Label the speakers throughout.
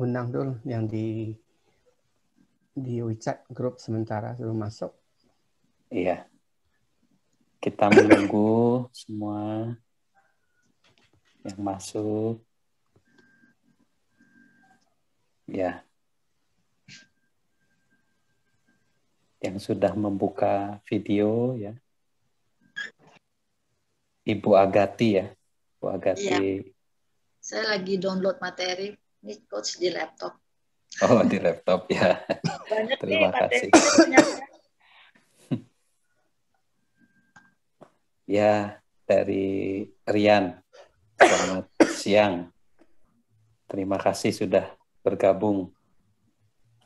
Speaker 1: undang dulu yang di WeChat grup sementara belum masuk.
Speaker 2: Iya. Kita menunggu semua yang masuk. Ya. Yang sudah membuka video ya. Ibu Agati ya. Ibu Agati.
Speaker 3: Iya. Saya lagi download materi. Ini coach di laptop.
Speaker 2: Oh, di laptop ya.
Speaker 3: Banyak
Speaker 2: Terima
Speaker 3: nih
Speaker 2: kasih.
Speaker 3: ternyata.
Speaker 2: Ya, dari Rian. Selamat siang. Terima kasih sudah bergabung.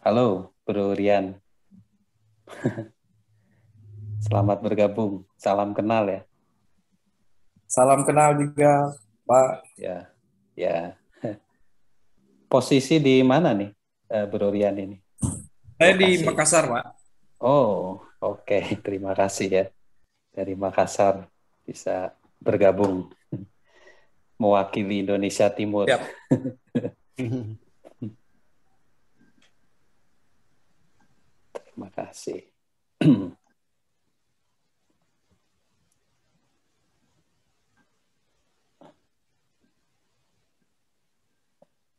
Speaker 2: Halo, Bro Rian. Selamat bergabung. Salam kenal ya.
Speaker 4: Salam kenal juga, Pak.
Speaker 2: Ya, ya. Posisi di mana nih, Bro Rian ini?
Speaker 4: Saya di
Speaker 2: Lokasi.
Speaker 4: Makassar, Pak.
Speaker 2: Oh, oke. Terima kasih ya. Dari Makassar bisa bergabung mewakili Indonesia Timur.
Speaker 4: Siap.
Speaker 2: Terima kasih.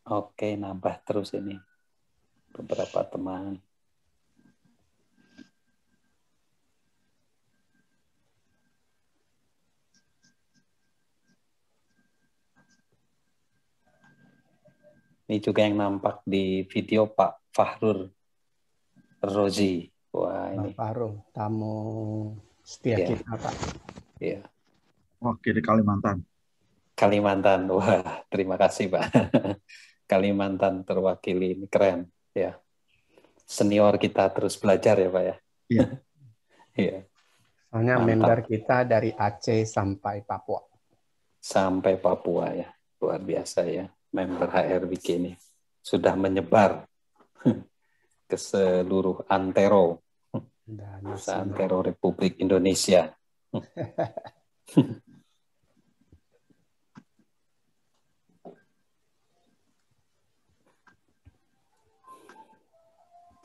Speaker 2: Oke, nambah terus ini beberapa teman. Ini juga yang nampak di video Pak Fahrur Rozi. Wah, ini.
Speaker 1: Pak Fahrul, tamu setia
Speaker 2: Ya.
Speaker 1: kita, Pak.
Speaker 2: Iya.
Speaker 5: Oke, di Kalimantan.
Speaker 2: Kalimantan. Wah, terima kasih, Pak. Kalimantan terwakili. Ini keren. Ya. Senior kita terus belajar ya, Pak ya.
Speaker 5: Iya.
Speaker 2: Iya.
Speaker 1: Soalnya
Speaker 2: Mantap.
Speaker 1: member kita dari Aceh sampai Papua.
Speaker 2: Sampai Papua ya. Luar biasa ya. Member HRWK ini sudah menyebar ke seluruh antero. Antero Republik Indonesia.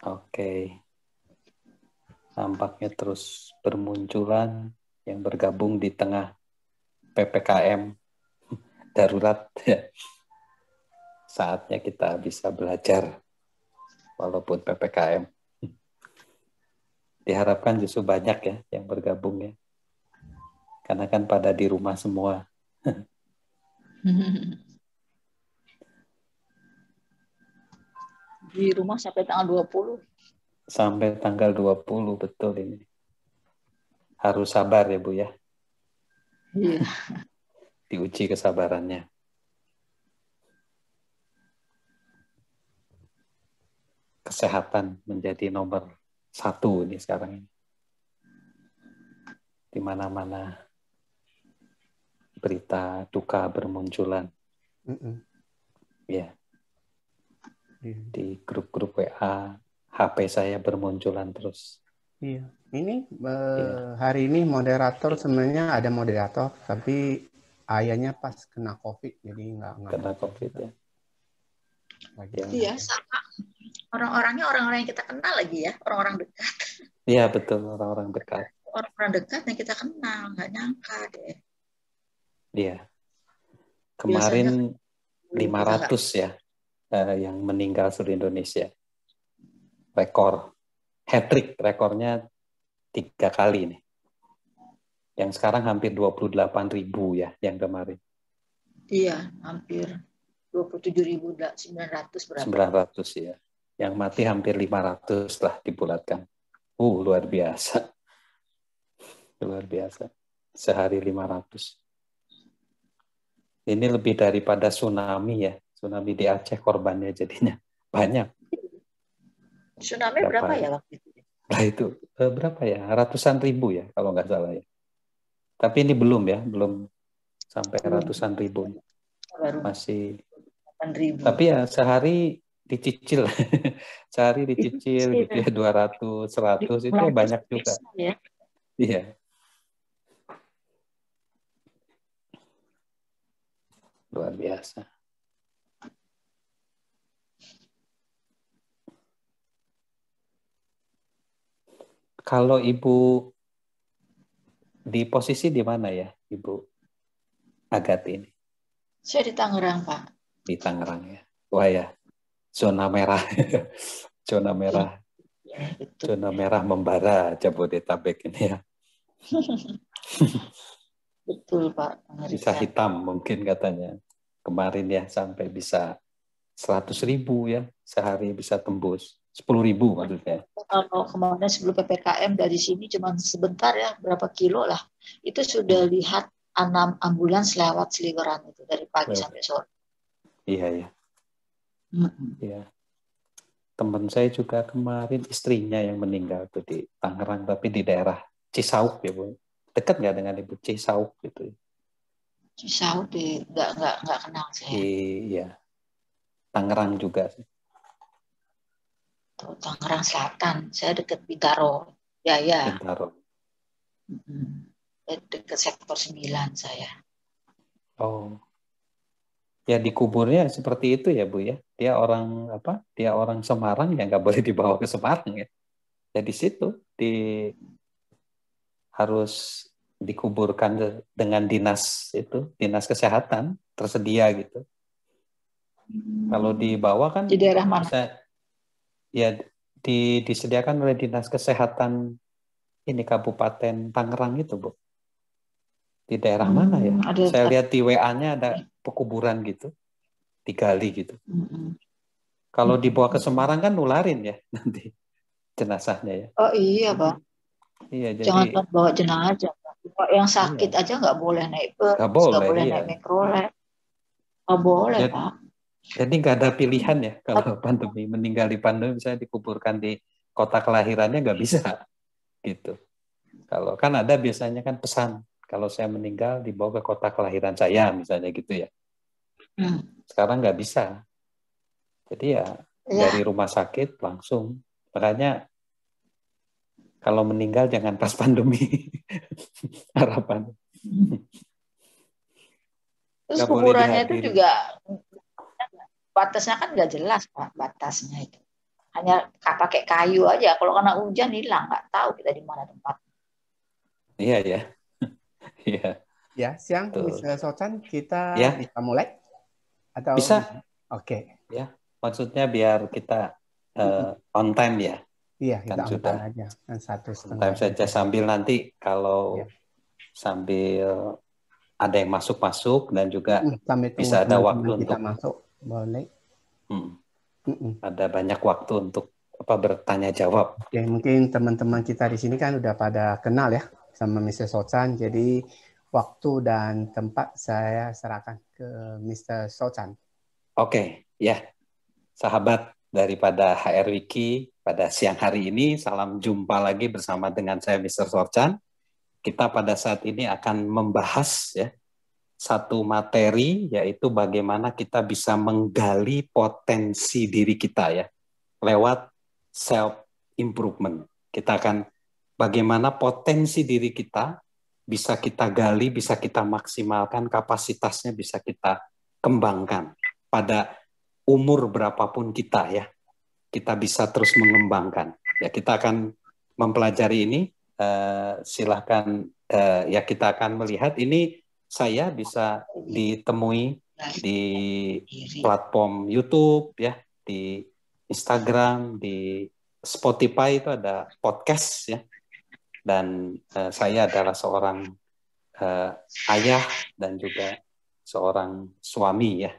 Speaker 2: Oke. Nampaknya terus bermunculan yang bergabung di tengah PPKM darurat ya. Saatnya kita bisa belajar walaupun PPKM. Diharapkan justru banyak ya yang bergabung ya. Karena kan pada di rumah semua.
Speaker 3: Di rumah sampai tanggal 20.
Speaker 2: Sampai tanggal 20, betul ini. Harus sabar ya Bu ya.
Speaker 3: Iya.
Speaker 2: Diuji kesabarannya. Kesehatan menjadi nomor 1 ini sekarang ini. Di mana-mana berita duka bermunculan. Ya. Di grup-grup WA, HP saya bermunculan terus.
Speaker 1: Iya. Ini hari ini moderator sebenarnya ada moderator, tapi ayahnya pas kena COVID, jadi nggak
Speaker 2: kena COVID ya.
Speaker 3: Iya, sama. Orang-orangnya orang-orang yang kita kenal lagi ya, orang-orang dekat.
Speaker 2: Iya betul, orang-orang dekat.
Speaker 3: Orang-orang dekat yang kita kenal, nggak nyangka deh.
Speaker 2: Iya. Kemarin
Speaker 3: biasanya
Speaker 2: 500 ya yang meninggal seluruh Indonesia. Rekor. Hat-trick rekornya 3 kali nih. Yang sekarang hampir 28.000 ya yang kemarin.
Speaker 3: Iya, hampir 27.900 berapa?
Speaker 2: 900 ya. Yang mati hampir 500 lah dibulatkan. Luar biasa. Luar biasa. Sehari 500. Ini lebih daripada tsunami ya. Tsunami di Aceh korbannya jadinya banyak.
Speaker 3: Tsunami berapa ya waktu itu?
Speaker 2: Nah itu berapa ya? Ratusan ribu ya kalau nggak salah ya. Tapi ini belum ya, belum sampai ratusan ribu. Masih
Speaker 3: 8.000.
Speaker 2: Tapi ya sehari dicicil. Sehari dicicil gitu ya 200, 100 itu banyak juga.
Speaker 3: Ya.
Speaker 2: Iya. Luar biasa. Kalau Ibu di posisi di mana ya, Ibu Agat ini?
Speaker 3: Saya di Tangerang, Pak.
Speaker 2: Di Tangerang ya. Wah ya, zona merah. Zona merah.
Speaker 3: Betul.
Speaker 2: Zona merah membara Jabodetabek ini ya.
Speaker 3: Betul, Pak.
Speaker 2: Bisa hitam mungkin katanya. Kemarin ya sampai bisa 100.000 ya. Sehari bisa tembus. 10.000 maksudnya.
Speaker 3: Kalau kemarin sebelum PPKM dari sini cuma sebentar ya, berapa kilo lah. Itu sudah lihat 6 ambulans lewat Sliweran itu dari pagi sampai sore.
Speaker 2: Iya ya. Iya. Teman saya juga kemarin istrinya yang meninggal tuh di Tangerang, tapi di daerah Cisauk ya Bu. Dekat nggak dengan Ibu Cisauk gitu?
Speaker 3: Cisauk nggak kenal saya.
Speaker 2: Iya. Tangerang juga sih.
Speaker 3: Tangerang Selatan, saya dekat Bintaro, Jaya.
Speaker 2: Bintaro.
Speaker 3: Dekat sektor 9 saya.
Speaker 2: Oh. Ya dikuburnya seperti itu ya Bu ya. Dia orang apa? Dia orang Semarang yang nggak boleh dibawa ke Semarang ya. Ya di situ harus dikuburkan dengan dinas kesehatan tersedia gitu. Kalau dibawa kan
Speaker 3: di daerah mana?
Speaker 2: Ya disediakan oleh dinas kesehatan ini Kabupaten Tangerang itu Bu. Di daerah mana ya? Saya lihat di WA-nya ada pekuburan gitu, digali gitu. Kalau dibawa ke Semarang kan nularin ya nanti jenazahnya ya.
Speaker 3: Oh iya Pak.
Speaker 2: Iya,
Speaker 3: jangan
Speaker 2: jadi
Speaker 3: bawa jenazah. Pak. Yang sakit aja nggak boleh naik bus, nggak boleh naik mikrolet, nggak boleh Pak.
Speaker 2: Jadi nggak ada pilihan ya kalau pandemi, meninggal di pandemi misalnya dikuburkan di kota kelahirannya nggak bisa gitu. Kalau kan ada biasanya kan pesan, kalau saya meninggal dibawa ke kota kelahiran saya misalnya gitu ya. Sekarang nggak bisa. Jadi ya dari rumah sakit langsung. Makanya kalau meninggal jangan pas pandemi. Harapan.
Speaker 3: Terus kuburannya itu juga batasnya kan nggak jelas Pak, batasnya itu. Hanya pakai kayu aja. Kalau kena hujan hilang, nggak tahu kita di mana tempat.
Speaker 2: Iya ya. Iya.
Speaker 1: Ya, siang Mr. Socan kita bisa mulai? Atau
Speaker 2: bisa?
Speaker 1: Oke.
Speaker 2: Ya, maksudnya biar kita on time ya.
Speaker 1: Iya,
Speaker 2: kan
Speaker 1: kita
Speaker 2: sudah
Speaker 1: on time aja. Kan 1,5
Speaker 2: time saja sambil nanti kalau sambil ada yang masuk dan juga bisa ada waktu
Speaker 1: kita
Speaker 2: untuk
Speaker 1: masuk, boleh.
Speaker 2: Ada banyak waktu untuk bertanya jawab.
Speaker 1: Oke, mungkin teman-teman kita di sini kan udah pada kenal ya sama Mr. Socan, jadi waktu dan tempat saya serahkan ke Mr. Socan.
Speaker 2: Oke, ya. Sahabat daripada HR Wiki pada siang hari ini, salam jumpa lagi bersama dengan saya Mr. Socan. Kita pada saat ini akan membahas ya satu materi, yaitu bagaimana kita bisa menggali potensi diri kita ya lewat self improvement. Kita akan bagaimana potensi diri kita bisa kita gali, bisa kita maksimalkan, kapasitasnya bisa kita kembangkan pada umur berapapun kita ya. Kita bisa terus mengembangkan. Ya, kita akan mempelajari ini. Silahkan ya, kita akan melihat ini. Saya bisa ditemui di platform YouTube ya, di Instagram, di Spotify itu ada podcast ya. Dan saya adalah seorang ayah dan juga seorang suami ya.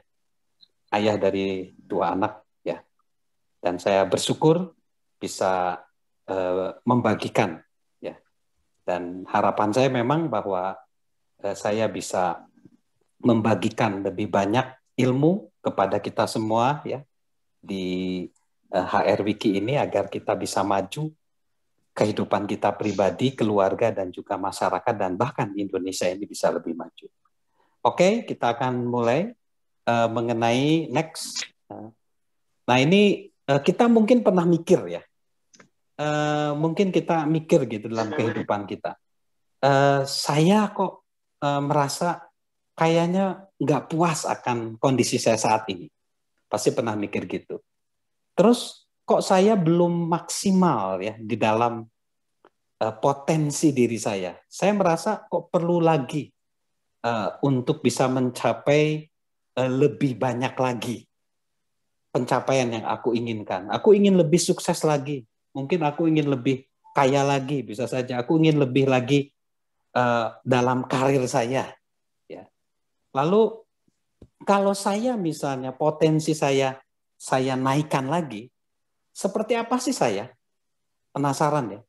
Speaker 2: Ayah dari 2 anak ya. Dan saya bersyukur bisa membagikan ya. Dan harapan saya memang bahwa saya bisa membagikan lebih banyak ilmu kepada kita semua ya di HR Wiki ini agar kita bisa maju kehidupan kita pribadi, keluarga dan juga masyarakat dan bahkan Indonesia ini bisa lebih maju. Oke, kita akan mulai mengenai next. Nah ini kita mungkin pernah mikir ya. Mungkin kita mikir gitu dalam kehidupan kita. Saya kok merasa kayaknya nggak puas akan kondisi saya saat ini. Pasti pernah mikir gitu. Terus kok saya belum maksimal ya di dalam potensi diri saya. Saya merasa kok perlu lagi untuk bisa mencapai lebih banyak lagi pencapaian yang aku inginkan. Aku ingin lebih sukses lagi. Mungkin aku ingin lebih kaya lagi, bisa saja. Aku ingin lebih lagi dalam karir saya. Ya. Lalu kalau saya misalnya potensi saya naikkan lagi, seperti apa sih saya? Penasaran ya.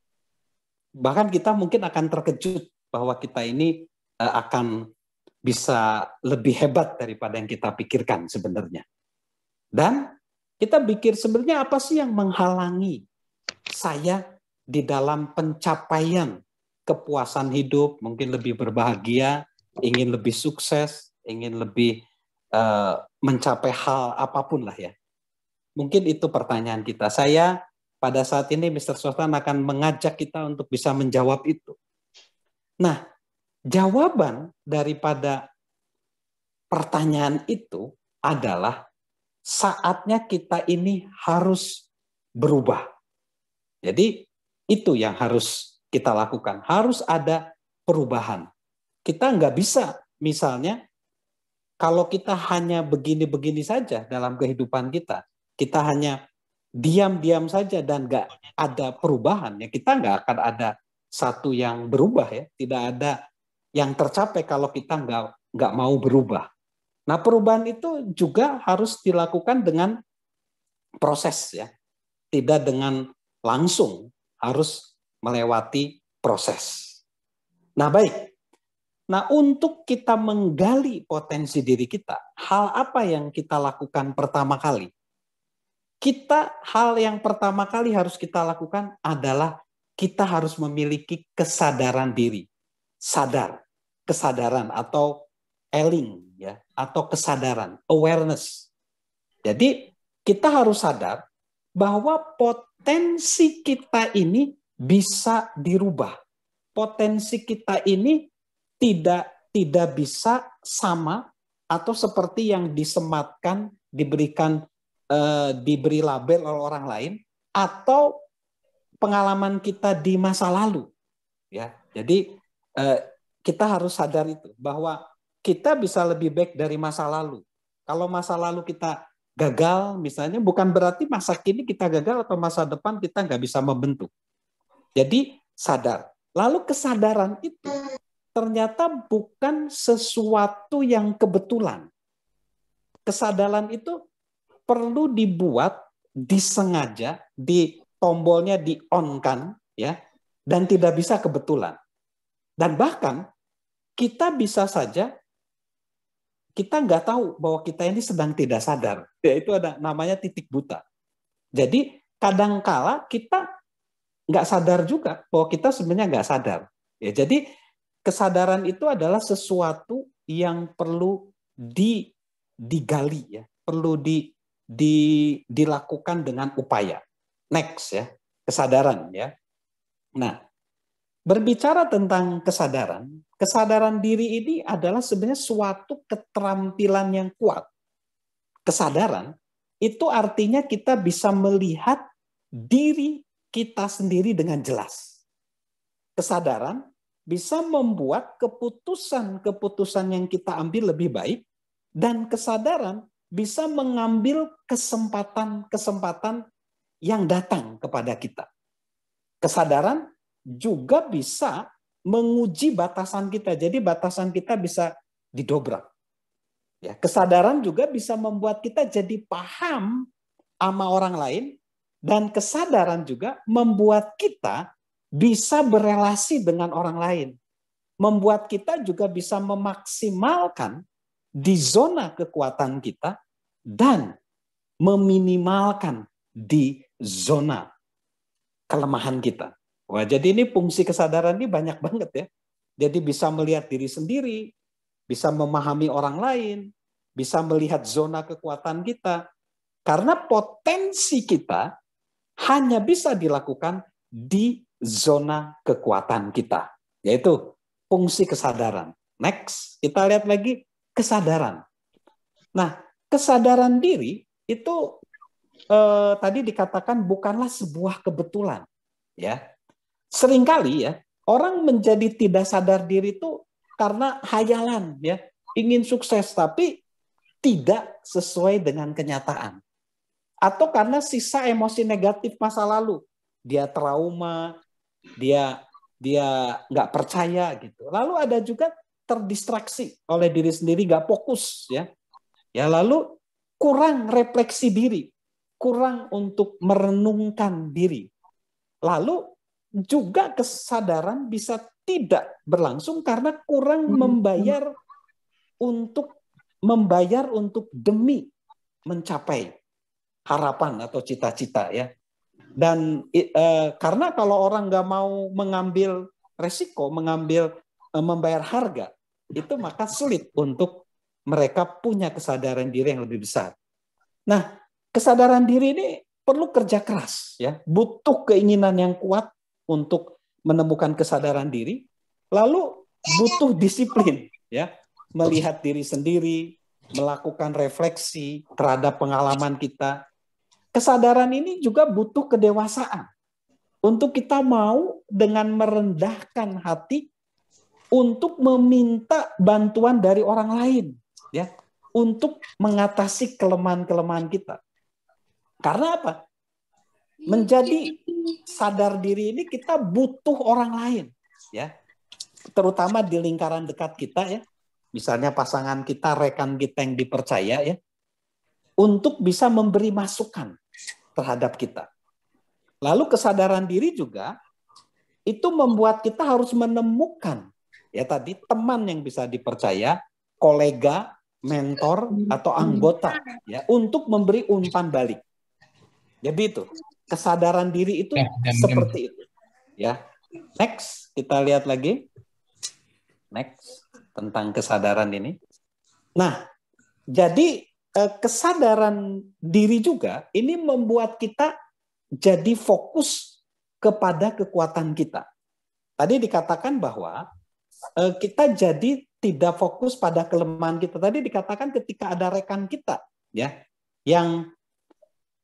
Speaker 2: Bahkan kita mungkin akan terkejut bahwa kita ini akan bisa lebih hebat daripada yang kita pikirkan sebenarnya. Dan kita pikir sebenarnya apa sih yang menghalangi saya di dalam pencapaian kepuasan hidup, mungkin lebih berbahagia, ingin lebih sukses, ingin lebih mencapai hal apapun lah ya. Mungkin itu pertanyaan kita. Saya pada saat ini Mr. Sultan akan mengajak kita untuk bisa menjawab itu. Nah, jawaban daripada pertanyaan itu adalah saatnya kita ini harus berubah. Jadi itu yang harus kita lakukan. Harus ada perubahan. Kita nggak bisa misalnya kalau kita hanya begini-begini saja dalam kehidupan kita, kita hanya diam-diam saja dan nggak ada perubahan, ya kita nggak akan ada satu yang berubah ya, tidak ada yang tercapai kalau kita nggak mau berubah. Nah perubahan itu juga harus dilakukan dengan proses ya, tidak dengan langsung, harus melewati proses. Nah baik. Nah, untuk kita menggali potensi diri kita, hal apa yang kita lakukan pertama kali? Hal yang pertama kali harus kita lakukan adalah kita harus memiliki kesadaran diri. Kesadaran atau eling ya, atau kesadaran, awareness. Jadi, kita harus sadar bahwa potensi kita ini bisa dirubah. Potensi kita ini tidak bisa sama atau seperti yang disematkan, diberi label oleh orang lain atau pengalaman kita di masa lalu. Ya, jadi kita harus sadar itu bahwa kita bisa lebih baik dari masa lalu. Kalau masa lalu kita gagal, misalnya bukan berarti masa kini kita gagal atau masa depan kita nggak bisa membentuk. Jadi sadar. Lalu kesadaran itu ternyata bukan sesuatu yang kebetulan. Kesadaran itu perlu dibuat, disengaja, tombolnya di-on-kan, ya, dan tidak bisa kebetulan. Dan bahkan kita bisa saja, kita nggak tahu bahwa kita ini sedang tidak sadar. Ya, itu ada namanya titik buta. Jadi kadangkala kita nggak sadar juga bahwa kita sebenarnya nggak sadar. Ya, jadi kesadaran itu adalah sesuatu yang perlu digali ya, perlu dilakukan dengan upaya. Next ya, kesadaran ya. Nah, berbicara tentang kesadaran diri ini adalah sebenarnya suatu keterampilan yang kuat. Kesadaran itu artinya kita bisa melihat diri kita sendiri dengan jelas. Kesadaran bisa membuat keputusan-keputusan yang kita ambil lebih baik, dan kesadaran bisa mengambil kesempatan-kesempatan yang datang kepada kita. Kesadaran juga bisa menguji batasan kita, jadi batasan kita bisa didobrak. Ya, kesadaran juga bisa membuat kita jadi paham sama orang lain, dan kesadaran juga membuat kita bisa berelasi dengan orang lain. Membuat kita juga bisa memaksimalkan di zona kekuatan kita dan meminimalkan di zona kelemahan kita. Wah, jadi ini fungsi kesadaran ini banyak banget ya. Jadi bisa melihat diri sendiri, bisa memahami orang lain, bisa melihat zona kekuatan kita. Karena potensi kita hanya bisa dilakukan di zona kekuatan kita, yaitu fungsi kesadaran. Next, kita lihat lagi kesadaran. Nah, kesadaran diri itu tadi dikatakan bukanlah sebuah kebetulan, ya. seringkali ya orang menjadi tidak sadar diri itu karena hayalan ya, ingin sukses tapi tidak sesuai dengan kenyataan. Atau karena sisa emosi negatif masa lalu. Dia trauma, dia nggak percaya gitu. Lalu ada juga terdistraksi oleh diri sendiri, nggak fokus ya. Ya lalu kurang refleksi diri, kurang untuk merenungkan diri. Lalu juga kesadaran bisa tidak berlangsung karena kurang membayar untuk demi mencapai harapan atau cita-cita ya. Dan karena kalau orang nggak mau mengambil resiko, membayar harga, itu maka sulit untuk mereka punya kesadaran diri yang lebih besar. Nah, kesadaran diri ini perlu kerja keras ya, butuh keinginan yang kuat untuk menemukan kesadaran diri, lalu butuh disiplin ya, melihat diri sendiri, melakukan refleksi terhadap pengalaman kita. Kesadaran ini juga butuh kedewasaan untuk kita mau dengan merendahkan hati untuk meminta bantuan dari orang lain ya, untuk mengatasi kelemahan-kelemahan kita. Karena apa? Menjadi sadar diri ini kita butuh orang lain ya, terutama di lingkaran dekat kita ya, misalnya pasangan kita, rekan kita yang dipercaya ya, untuk bisa memberi masukan terhadap kita. Lalu kesadaran diri juga itu membuat kita harus menemukan ya tadi teman yang bisa dipercaya, kolega, mentor atau anggota ya, untuk memberi umpan balik. Jadi itu kesadaran diri itu seperti itu ya. Next, kita lihat lagi. Next, tentang kesadaran ini. Nah, jadi kesadaran diri juga ini membuat kita jadi fokus kepada kekuatan kita. Tadi dikatakan bahwa kita jadi tidak fokus pada kelemahan kita. Tadi dikatakan ketika ada rekan kita ya yang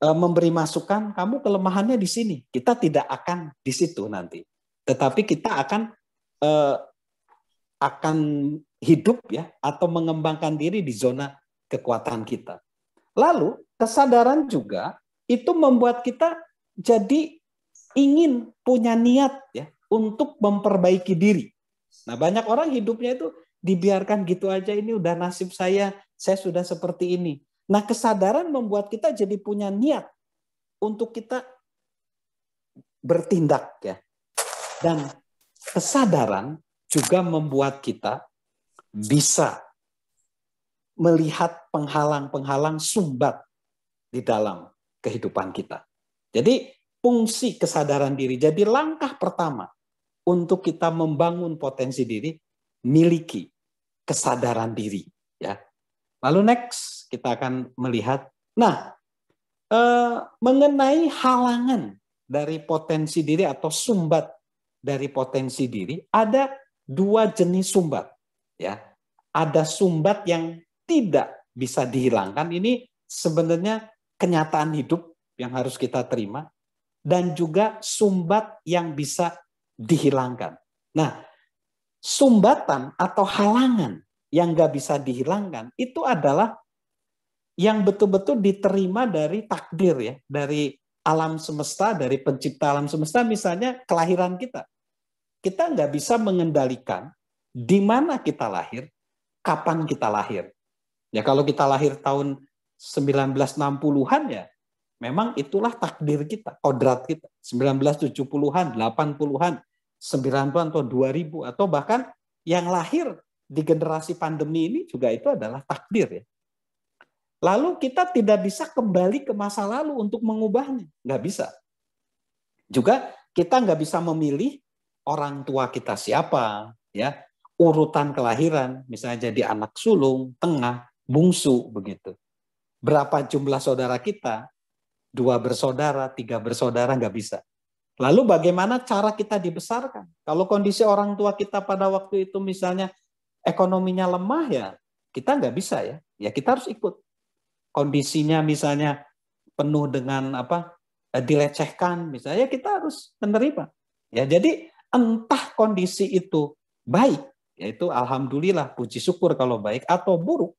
Speaker 2: memberi masukan, kamu kelemahannya di sini. Kita tidak akan di situ nanti. Tetapi kita akan hidup ya atau mengembangkan diri di zona kekuatan kita. Lalu kesadaran juga itu membuat kita jadi ingin punya niat ya untuk memperbaiki diri. Nah, banyak orang hidupnya itu dibiarkan gitu aja, ini udah nasib saya sudah seperti ini. Nah, kesadaran membuat kita jadi punya niat untuk kita bertindak ya. Dan kesadaran juga membuat kita bisa melihat penghalang-penghalang sumbat di dalam kehidupan kita. Jadi fungsi kesadaran diri jadi langkah pertama untuk kita membangun potensi diri, miliki kesadaran diri ya. Lalu next kita akan melihat mengenai halangan dari potensi diri atau sumbat dari potensi diri, ada dua jenis sumbat ya. Ada sumbat yang tidak bisa dihilangkan, ini sebenarnya kenyataan hidup yang harus kita terima, dan juga sumbat yang bisa dihilangkan. Nah, sumbatan atau halangan yang nggak bisa dihilangkan itu adalah yang betul-betul diterima dari takdir ya, dari alam semesta, dari pencipta alam semesta. Misalnya kelahiran kita. Kita nggak bisa mengendalikan di mana kita lahir, kapan kita lahir. Ya kalau kita lahir tahun 1960-an ya, memang itulah takdir kita, kodrat kita. 1970-an, 80-an, 90-an atau 2000 atau bahkan yang lahir di generasi pandemi ini juga itu adalah takdir ya. Lalu kita tidak bisa kembali ke masa lalu untuk mengubahnya, nggak bisa. Juga kita nggak bisa memilih orang tua kita siapa, ya, urutan kelahiran, misalnya jadi anak sulung, tengah, bungsu begitu. Berapa jumlah saudara kita? 2 bersaudara, 3 bersaudara, nggak bisa. Lalu bagaimana cara kita dibesarkan? Kalau kondisi orang tua kita pada waktu itu misalnya ekonominya lemah ya, kita nggak bisa ya. Ya kita harus ikut. Kondisinya misalnya penuh dengan dilecehkan, misalnya kita harus menerima. Ya, jadi entah kondisi itu baik, yaitu alhamdulillah, puji syukur kalau baik, atau buruk,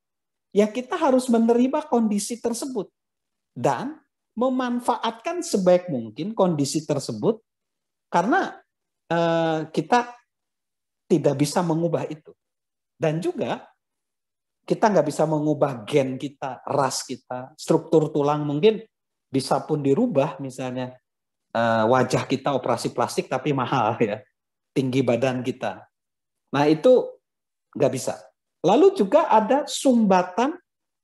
Speaker 2: ya kita harus menerima kondisi tersebut dan memanfaatkan sebaik mungkin kondisi tersebut, karena kita tidak bisa mengubah itu. Dan juga kita nggak bisa mengubah gen kita, ras kita, struktur tulang mungkin bisa pun dirubah, misalnya wajah kita operasi plastik tapi mahal ya, tinggi badan kita. Nah itu nggak bisa. Lalu juga ada sumbatan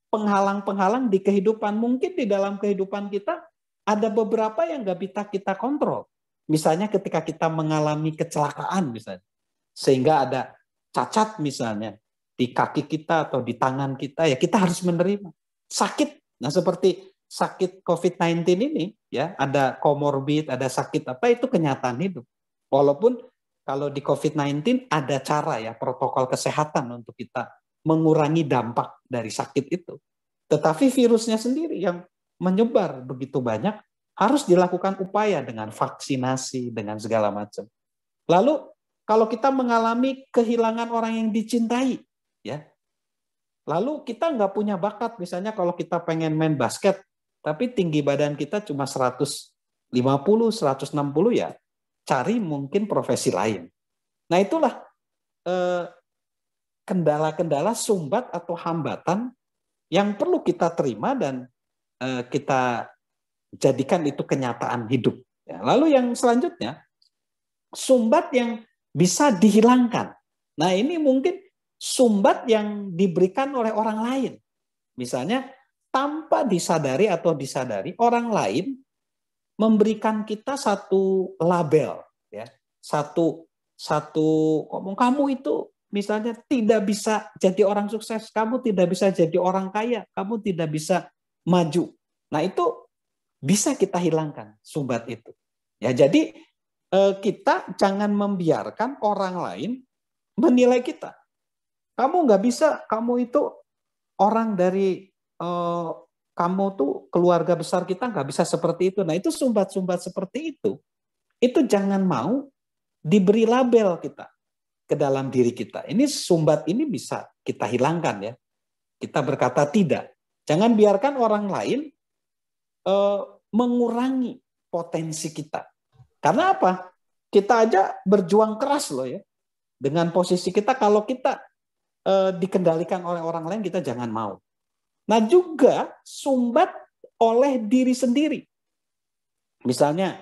Speaker 2: penghalang-penghalang di kehidupan. Mungkin di dalam kehidupan kita ada beberapa yang nggak bisa kita kontrol. Misalnya ketika kita mengalami kecelakaan misalnya, sehingga ada cacat misalnya di kaki kita atau di tangan kita, ya kita harus menerima sakit. Nah seperti sakit COVID-19 ini, ya ada komorbid, ada sakit apa, itu kenyataan hidup. Walaupun kalau di COVID-19 ada cara ya, protokol kesehatan untuk kita mengurangi dampak dari sakit itu. Tetapi virusnya sendiri yang menyebar begitu banyak, harus dilakukan upaya dengan vaksinasi, dengan segala macam. Lalu kalau kita mengalami kehilangan orang yang dicintai, ya, lalu kita nggak punya bakat, misalnya kalau kita pengen main basket, tapi tinggi badan kita cuma 150, 160 ya, cari mungkin profesi lain. Nah itulah kendala-kendala sumbat atau hambatan yang perlu kita terima dan kita jadikan itu kenyataan hidup. Ya, lalu yang selanjutnya, sumbat yang bisa dihilangkan. Nah ini mungkin sumbat yang diberikan oleh orang lain. Misalnya tanpa disadari atau disadari, orang lain memberikan kita satu label, ya, satu kamu itu misalnya tidak bisa jadi orang sukses, kamu tidak bisa jadi orang kaya, kamu tidak bisa maju. Nah itu bisa kita hilangkan sumbat itu. Ya jadi kita jangan membiarkan orang lain menilai kita. Kamu nggak bisa, kamu itu orang dari kamu tuh keluarga besar kita nggak bisa seperti itu. Nah itu sumbat-sumbat seperti itu jangan mau diberi label kita ke dalam diri kita. Ini sumbat ini bisa kita hilangkan ya. Kita berkata tidak. Jangan biarkan orang lain mengurangi potensi kita. Karena apa? Kita aja berjuang keras loh ya. Dengan posisi kita, kalau kita dikendalikan oleh orang lain, kita jangan mau. Nah juga sumbat oleh diri sendiri. Misalnya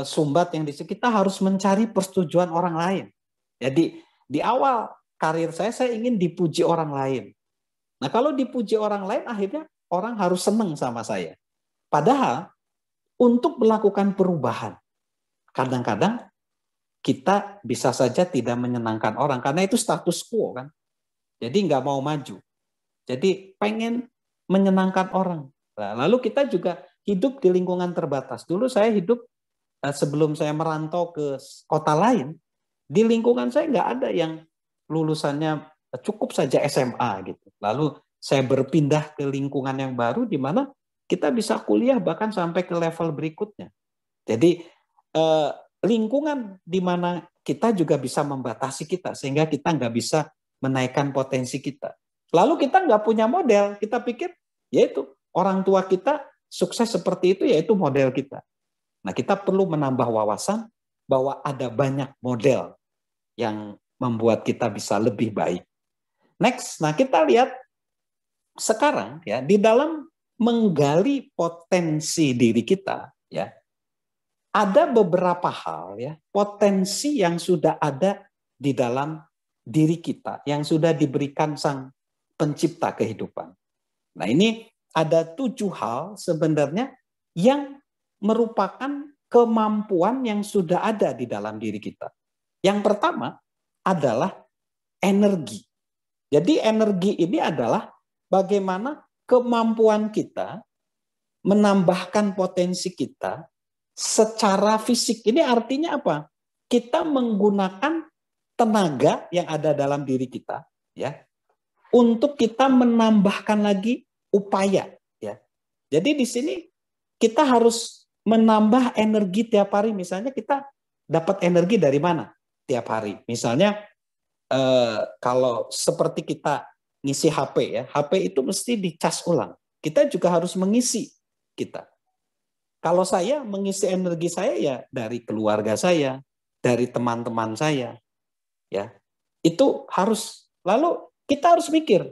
Speaker 2: sumbat yang kita harus mencari persetujuan orang lain. Jadi di awal karir saya ingin dipuji orang lain. Nah kalau dipuji orang lain, akhirnya orang harus senang sama saya. Padahal untuk melakukan perubahan, kadang-kadang kita bisa saja tidak menyenangkan orang, karena itu status quo kan. Jadi nggak mau maju. Jadi pengen menyenangkan orang. Nah, lalu kita juga hidup di lingkungan terbatas. Dulu saya hidup sebelum saya merantau ke kota lain, di lingkungan saya nggak ada yang lulusannya cukup saja SMA gitu. Lalu saya berpindah ke lingkungan yang baru di mana kita bisa kuliah bahkan sampai ke level berikutnya. Jadi lingkungan di mana kita juga bisa membatasi kita sehingga kita nggak bisa menaikkan potensi kita. Lalu kita nggak punya model, kita pikir yaitu orang tua kita sukses seperti itu, yaitu model kita. Nah kita perlu menambah wawasan bahwa ada banyak model yang membuat kita bisa lebih baik. Next, nah kita lihat sekarang ya di dalam menggali potensi diri kita ya, ada beberapa hal ya, potensi yang sudah ada di dalam diri kita yang sudah diberikan Sang Pencipta kehidupan. Nah ini ada 7 hal sebenarnya yang merupakan kemampuan yang sudah ada di dalam diri kita. Yang pertama adalah energi. Jadi energi ini adalah bagaimana kemampuan kita menambahkan potensi kita secara fisik. Ini artinya apa? Kita menggunakan tenaga yang ada dalam diri kita ya, untuk kita menambahkan lagi upaya ya. Jadi di sini kita harus menambah energi tiap hari. Misalnya kita dapat energi dari mana tiap hari. Misalnya kalau seperti kita ngisi HP ya, HP itu mesti dicas ulang. Kita juga harus mengisi kita. Kalau saya mengisi energi saya ya dari keluarga saya, dari teman-teman saya, ya itu harus. Lalu kita harus mikir,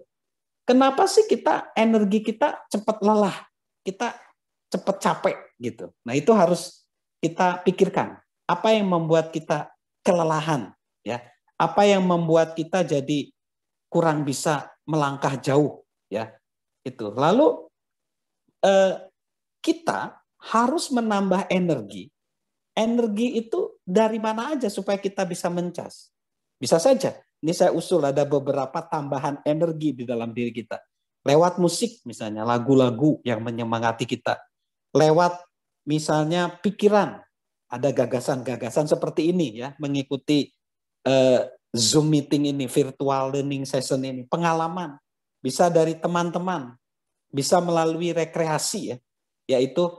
Speaker 2: kenapa sih energi kita cepat lelah, kita cepat capek gitu. Nah itu harus kita pikirkan. Apa yang membuat kita kelelahan, ya? Apa yang membuat kita jadi kurang bisa melangkah jauh, ya? Itu. Lalu kita harus menambah energi. Energi itu dari mana aja supaya kita bisa mencas? Bisa saja. Ini saya usul ada beberapa tambahan energi di dalam diri kita. Lewat musik misalnya, lagu-lagu yang menyemangati kita. Lewat misalnya pikiran, ada gagasan-gagasan seperti ini ya, mengikuti Zoom meeting ini, virtual learning session ini, pengalaman. Bisa dari teman-teman, bisa melalui rekreasi ya, yaitu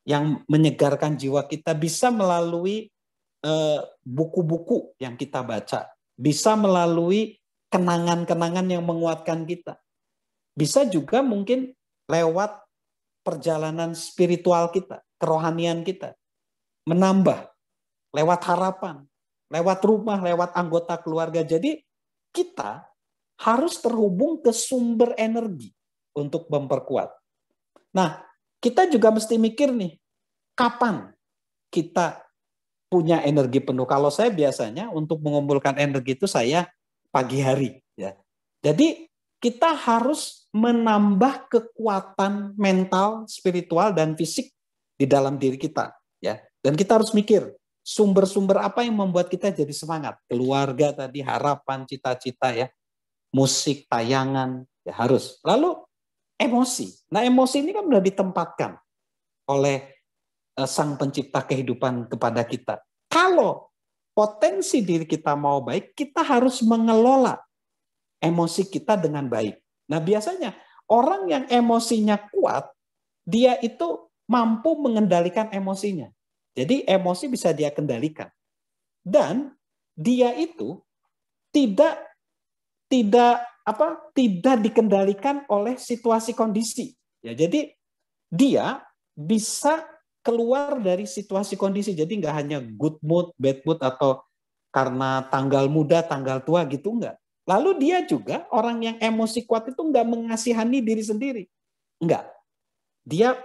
Speaker 2: yang menyegarkan jiwa kita, bisa melalui buku-buku yang kita baca, bisa melalui kenangan-kenangan yang menguatkan kita. Bisa juga mungkin lewat perjalanan spiritual kita, kerohanian kita, menambah lewat harapan, lewat rumah, lewat anggota keluarga. Jadi kita harus terhubung ke sumber energi untuk memperkuat. Nah, kita juga mesti mikir nih, kapan kita punya energi penuh. Kalau saya biasanya untuk mengumpulkan energi itu saya pagi hari. Ya. Jadi kita harus menambah kekuatan mental, spiritual, dan fisik di dalam diri kita. Ya. Dan kita harus mikir, sumber-sumber apa yang membuat kita jadi semangat. Keluarga tadi, harapan, cita-cita, ya, musik, tayangan, ya harus. Lalu emosi. Nah emosi ini kan sudah ditempatkan oleh Sang Pencipta kehidupan kepada kita. Kalau potensi diri kita mau baik, kita harus mengelola emosi kita dengan baik. Nah biasanya orang yang emosinya kuat, dia itu mampu mengendalikan emosinya. Jadi emosi bisa dia kendalikan. Dan dia itu tidak dikendalikan oleh situasi kondisi. Ya, jadi dia bisa keluar dari situasi kondisi. Jadi nggak hanya good mood, bad mood, atau karena tanggal muda, tanggal tua gitu, enggak. Lalu dia juga orang yang emosi kuat itu nggak mengasihani diri sendiri. Enggak. Dia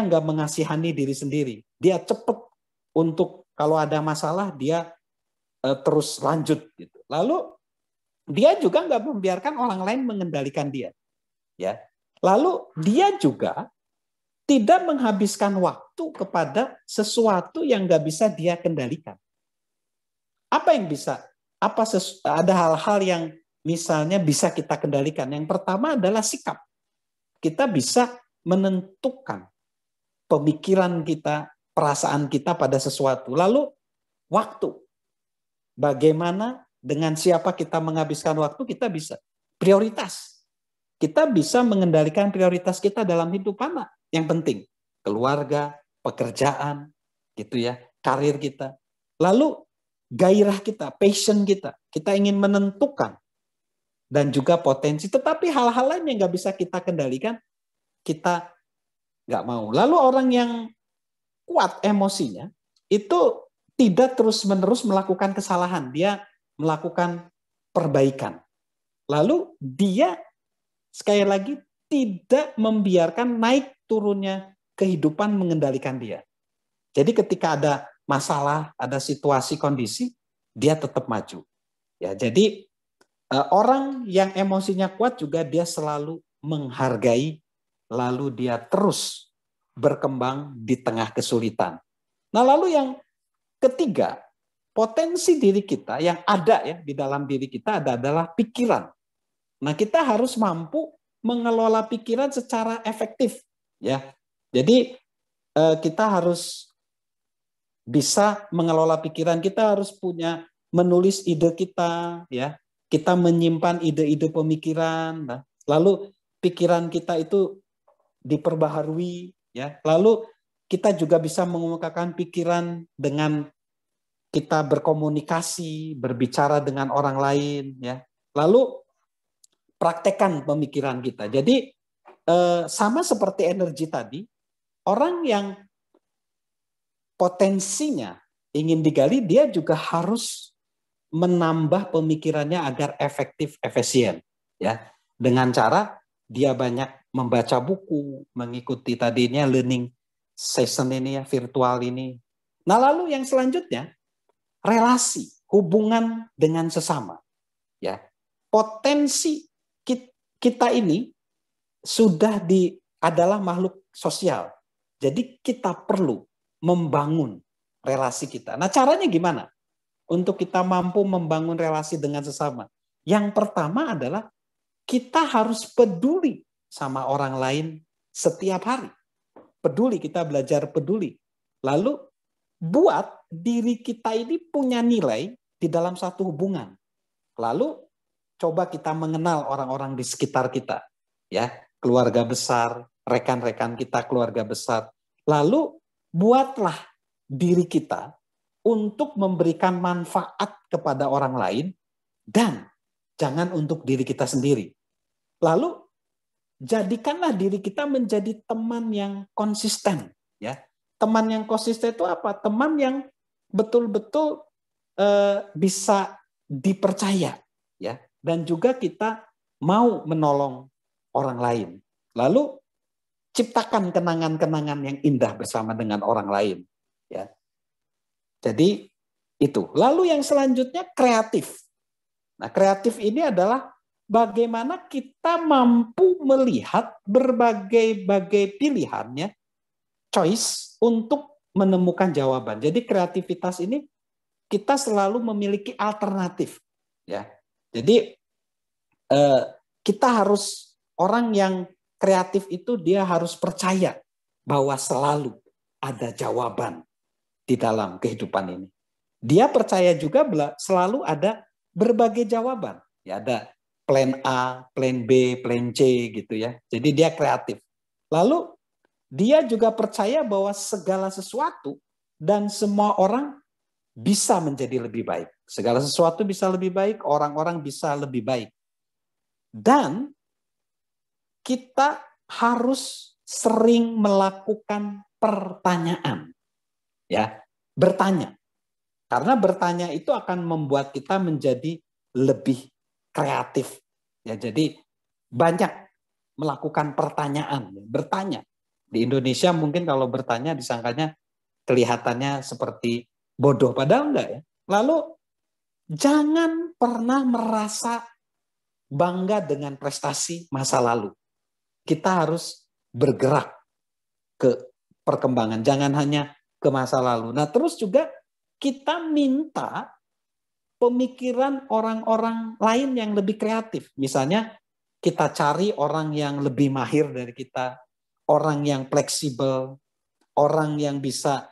Speaker 2: nggak mengasihani diri sendiri. Dia cepat untuk kalau ada masalah dia terus lanjut gitu. Lalu dia juga nggak membiarkan orang lain mengendalikan dia. Ya. Lalu dia juga tidak menghabiskan waktu kepada sesuatu yang nggak bisa dia kendalikan. Apa yang bisa? Ada hal-hal yang misalnya bisa kita kendalikan. Yang pertama adalah sikap. Kita bisa menentukan pemikiran kita, perasaan kita pada sesuatu. Lalu waktu. Bagaimana dengan siapa kita menghabiskan waktu, kita bisa. Prioritas. Kita bisa mengendalikan prioritas kita dalam hidup mana yang penting. Keluarga, pekerjaan, gitu ya, karir kita. Lalu gairah kita, passion kita. Kita ingin menentukan. Dan juga potensi. Tetapi hal-hal lain yang nggak bisa kita kendalikan, kita nggak mau. Lalu orang yang kuat emosinya, itu tidak terus-menerus melakukan kesalahan. Dia melakukan perbaikan. Lalu dia sekali lagi tidak membiarkan naik turunnya kehidupan mengendalikan dia. Jadi ketika ada masalah, ada situasi, kondisi, dia tetap maju. Ya, jadi orang yang emosinya kuat juga dia selalu menghargai, lalu dia terus berkembang di tengah kesulitan. Nah, lalu yang ketiga, potensi diri kita yang ada ya di dalam diri kita adalah pikiran. Nah, kita harus mampu mengelola pikiran secara efektif, ya. Jadi kita harus bisa mengelola pikiran. Kita harus punya menulis ide kita, ya. Kita menyimpan ide-ide pemikiran. Nah, lalu pikiran kita itu diperbaharui, ya. Lalu kita juga bisa mengemukakan pikiran dengan kita berkomunikasi, berbicara dengan orang lain, ya. Lalu praktekkan pemikiran kita. Jadi sama seperti energi tadi, orang yang potensinya ingin digali, dia juga harus menambah pemikirannya agar efektif, efisien, ya. Dengan cara dia banyak membaca buku, mengikuti tadinya learning session ini ya, virtual ini. Nah, lalu yang selanjutnya relasi, hubungan dengan sesama. Ya, potensi kita ini adalah makhluk sosial. Jadi kita perlu membangun relasi kita. Nah, caranya gimana? Untuk kita mampu membangun relasi dengan sesama. Yang pertama adalah kita harus peduli sama orang lain setiap hari. Peduli, kita belajar peduli. Lalu buat diri kita ini punya nilai di dalam satu hubungan. Lalu coba kita mengenal orang-orang di sekitar kita, ya, keluarga besar, rekan-rekan kita, keluarga besar. Lalu buatlah diri kita untuk memberikan manfaat kepada orang lain dan jangan untuk diri kita sendiri. Lalu jadikanlah diri kita menjadi teman yang konsisten, ya. Teman yang konsisten itu apa? Teman yang betul-betul bisa dipercaya, ya, dan juga kita mau menolong orang lain. Lalu ciptakan kenangan-kenangan yang indah bersama dengan orang lain, ya. Jadi itu. Lalu yang selanjutnya kreatif. Nah, kreatif ini adalah bagaimana kita mampu melihat berbagai pilihannya, choice untuk menemukan jawaban. Jadi kreativitas ini kita selalu memiliki alternatif, ya. Jadi kita harus, orang yang kreatif itu dia harus percaya bahwa selalu ada jawaban di dalam kehidupan ini. Dia percaya juga selalu ada berbagai jawaban. Ya, ada plan A, plan B, plan C gitu ya. Jadi dia kreatif. Lalu dia juga percaya bahwa segala sesuatu dan semua orang bisa menjadi lebih baik. Segala sesuatu bisa lebih baik, orang-orang bisa lebih baik. Dan kita harus sering melakukan pertanyaan. Ya, bertanya. Karena bertanya itu akan membuat kita menjadi lebih kreatif. Ya, jadi banyak melakukan pertanyaan, bertanya. Di Indonesia mungkin kalau bertanya disangkanya kelihatannya seperti bodoh, padahal enggak ya. Lalu jangan pernah merasa bangga dengan prestasi masa lalu. Kita harus bergerak ke perkembangan, jangan hanya ke masa lalu. Nah, terus juga kita minta pemikiran orang-orang lain yang lebih kreatif. Misalnya kita cari orang yang lebih mahir dari kita, orang yang fleksibel, orang yang bisa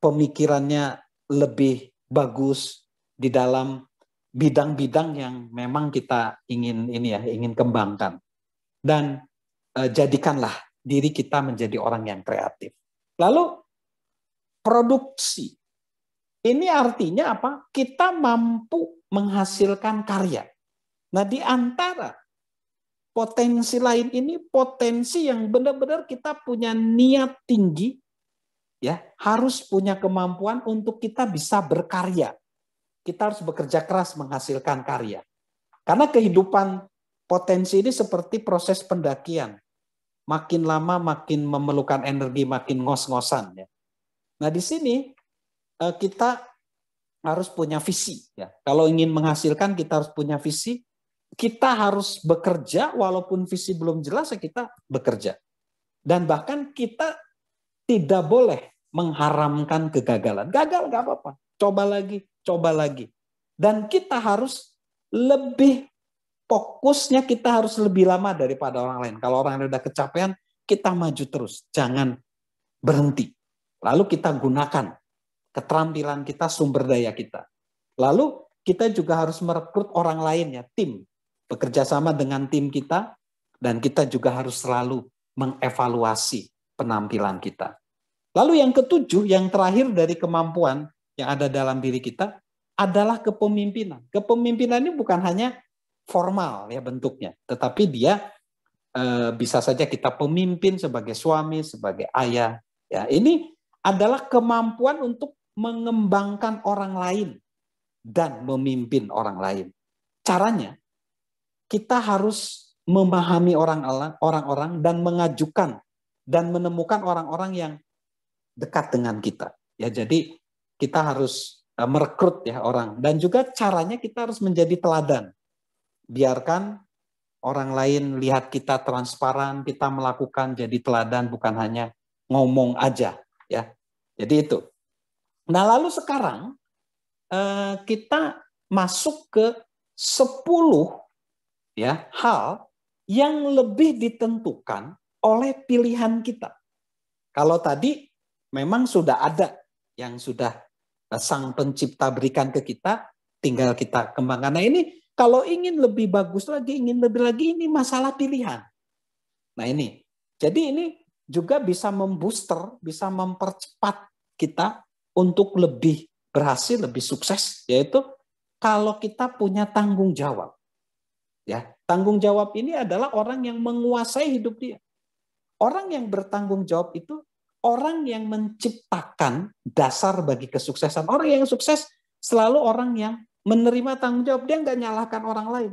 Speaker 2: pemikirannya lebih bagus di dalam bidang-bidang yang memang kita ingin kembangkan. Dan jadikanlah diri kita menjadi orang yang kreatif. Lalu produksi. Ini artinya apa? Kita mampu menghasilkan karya. Nah, di antara potensi lain ini potensi yang benar-benar kita punya niat tinggi, ya, harus punya kemampuan untuk kita bisa berkarya. Kita harus bekerja keras menghasilkan karya. Karena kehidupan potensi ini seperti proses pendakian. Makin lama makin memerlukan energi, makin ngos-ngosan, ya. Nah, di sini kita harus punya visi, ya. Kalau ingin menghasilkan kita harus punya visi. Kita harus bekerja walaupun visi belum jelas, ya kita bekerja. Dan bahkan kita tidak boleh mengharamkan kegagalan. Gagal nggak apa-apa, coba lagi, coba lagi. Dan kita harus lebih fokusnya, kita harus lebih lama daripada orang lain. Kalau orang lain udah kecapean, kita maju terus, jangan berhenti. Lalu kita gunakan keterampilan kita, sumber daya kita. Lalu kita juga harus merekrut orang lain, ya, tim. Bekerja sama dengan tim kita, dan kita juga harus selalu mengevaluasi penampilan kita. Lalu yang ketujuh, yang terakhir dari kemampuan, yang ada dalam diri kita adalah kepemimpinan. Kepemimpinan ini bukan hanya formal ya bentuknya, tetapi dia bisa saja kita pemimpin sebagai suami, sebagai ayah. Ya, ini adalah kemampuan untuk mengembangkan orang lain dan memimpin orang lain. Caranya, kita harus memahami orang-orang dan mengajukan dan menemukan orang-orang yang dekat dengan kita. Ya, jadi kita harus merekrut ya orang, dan juga caranya kita harus menjadi teladan. Biarkan orang lain lihat kita transparan, kita melakukan jadi teladan, bukan hanya ngomong aja ya. Jadi itu. Nah, lalu sekarang kita masuk ke 10 ya hal yang lebih ditentukan oleh pilihan kita. Kalau tadi memang sudah ada yang sudah Sang Pencipta berikan ke kita, tinggal kita kembangkan. Nah, ini kalau ingin lebih bagus lagi, ingin lebih lagi, ini masalah pilihan. Nah, ini. Jadi ini juga bisa membooster, bisa mempercepat kita untuk lebih berhasil, lebih sukses, yaitu kalau kita punya tanggung jawab. Ya, tanggung jawab ini adalah orang yang menguasai hidup dia. Orang yang bertanggung jawab itu orang yang menciptakan dasar bagi kesuksesan. Orang yang sukses selalu orang yang menerima tanggung jawab. Dia nggak nyalahkan orang lain.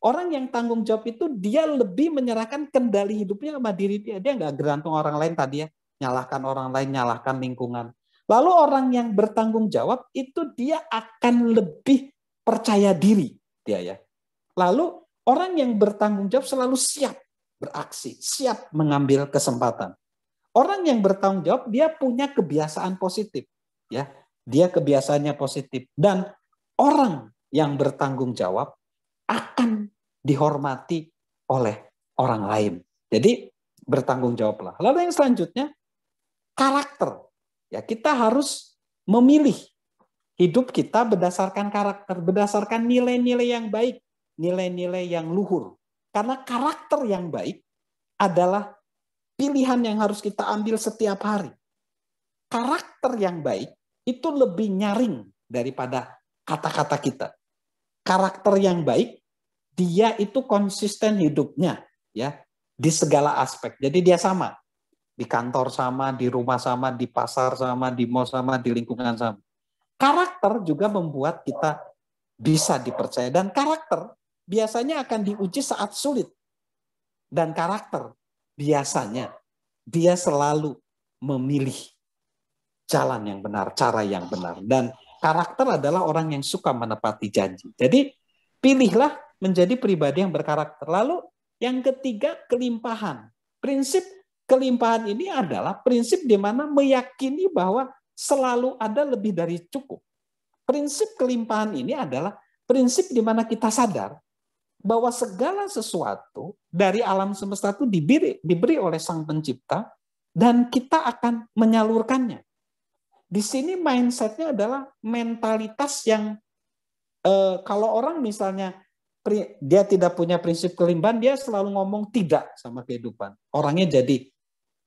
Speaker 2: Orang yang tanggung jawab itu dia lebih menyerahkan kendali hidupnya sama diri dia. Dia nggak bergantung orang lain tadi ya. Nyalahkan orang lain, nyalahkan lingkungan. Lalu orang yang bertanggung jawab itu dia akan lebih percaya diri. Dia ya. Lalu orang yang bertanggung jawab selalu siap beraksi, siap mengambil kesempatan. Orang yang bertanggung jawab dia punya kebiasaan positif, ya. Dia kebiasaannya positif, dan orang yang bertanggung jawab akan dihormati oleh orang lain. Jadi bertanggung jawablah. Lalu yang selanjutnya karakter. Ya, kita harus memilih hidup kita berdasarkan karakter, berdasarkan nilai-nilai yang baik, nilai-nilai yang luhur. Karena karakter yang baik adalah pilihan yang harus kita ambil setiap hari. Karakter yang baik itu lebih nyaring daripada kata-kata kita. Karakter yang baik, dia itu konsisten hidupnya ya di segala aspek. Jadi dia sama. Di kantor sama, di rumah sama, di pasar sama, di mall sama, di lingkungan sama. Karakter juga membuat kita bisa dipercaya. Dan karakter biasanya akan diuji saat sulit. Dan karakter biasanya dia selalu memilih jalan yang benar, cara yang benar. Dan karakter adalah orang yang suka menepati janji. Jadi pilihlah menjadi pribadi yang berkarakter. Lalu yang ketiga, kelimpahan. Prinsip kelimpahan ini adalah prinsip di mana meyakini bahwa selalu ada lebih dari cukup. Prinsip kelimpahan ini adalah prinsip di mana kita sadar bahwa segala sesuatu dari alam semesta itu diberi oleh Sang Pencipta dan kita akan menyalurkannya. Di sini mindsetnya adalah mentalitas yang kalau orang misalnya dia tidak punya prinsip kelimpahan, dia selalu ngomong tidak sama kehidupan. Orangnya jadi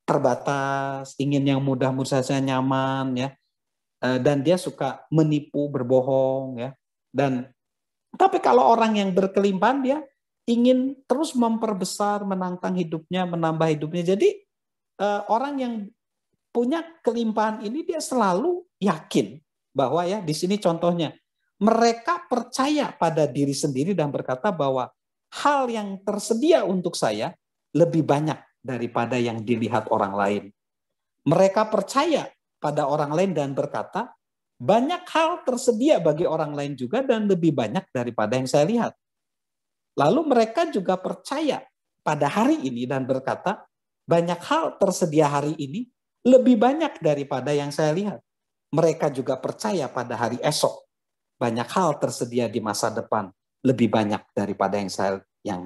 Speaker 2: terbatas, ingin yang mudah-mudah saja, nyaman ya, dan dia suka menipu, berbohong ya. Tapi kalau orang yang berkelimpahan, dia ingin terus memperbesar, menantang hidupnya, menambah hidupnya. Jadi orang yang punya kelimpahan ini dia selalu yakin bahwa ya di sini contohnya mereka percaya pada diri sendiri dan berkata bahwa hal yang tersedia untuk saya lebih banyak daripada yang dilihat orang lain. Mereka percaya pada orang lain dan berkata banyak hal tersedia bagi orang lain juga dan lebih banyak daripada yang saya lihat. Lalu mereka juga percaya pada hari ini dan berkata, banyak hal tersedia hari ini lebih banyak daripada yang saya lihat. Mereka juga percaya pada hari esok. Banyak hal tersedia di masa depan lebih banyak daripada yang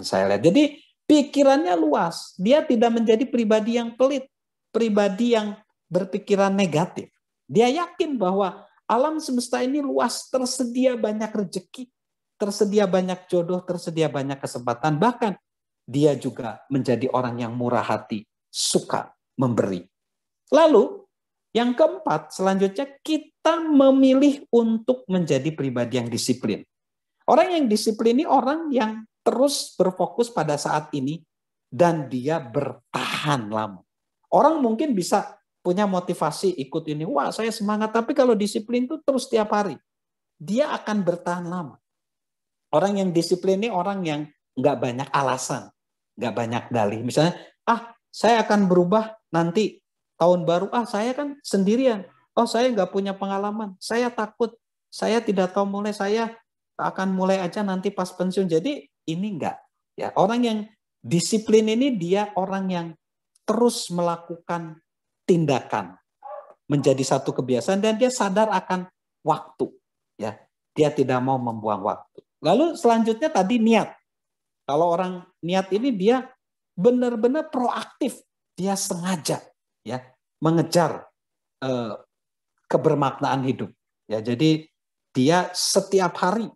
Speaker 2: saya lihat. Jadi pikirannya luas. Dia tidak menjadi pribadi yang pelit, pribadi yang berpikiran negatif. Dia yakin bahwa alam semesta ini luas, tersedia banyak rezeki, tersedia banyak jodoh, tersedia banyak kesempatan. Bahkan dia juga menjadi orang yang murah hati, suka memberi. Lalu yang keempat, selanjutnya kita memilih untuk menjadi pribadi yang disiplin. Orang yang disiplin ini orang yang terus berfokus pada saat ini dan dia bertahan lama. Orang mungkin bisa punya motivasi ikut ini, wah saya semangat, tapi kalau disiplin itu terus tiap hari, dia akan bertahan lama. Orang yang disiplin ini orang yang nggak banyak alasan, nggak banyak dalih. Misalnya, saya akan berubah nanti tahun baru, saya kan sendirian, saya nggak punya pengalaman, saya takut, saya tidak tahu mulai, saya akan mulai aja nanti pas pensiun. Jadi ini enggak. Ya, orang yang disiplin ini dia orang yang terus melakukan tindakan menjadi satu kebiasaan dan dia sadar akan waktu. Ya, dia tidak mau membuang waktu. Lalu selanjutnya tadi niat. Kalau orang niat ini dia benar-benar proaktif, dia sengaja ya mengejar kebermaknaan hidup. Ya, jadi dia setiap hari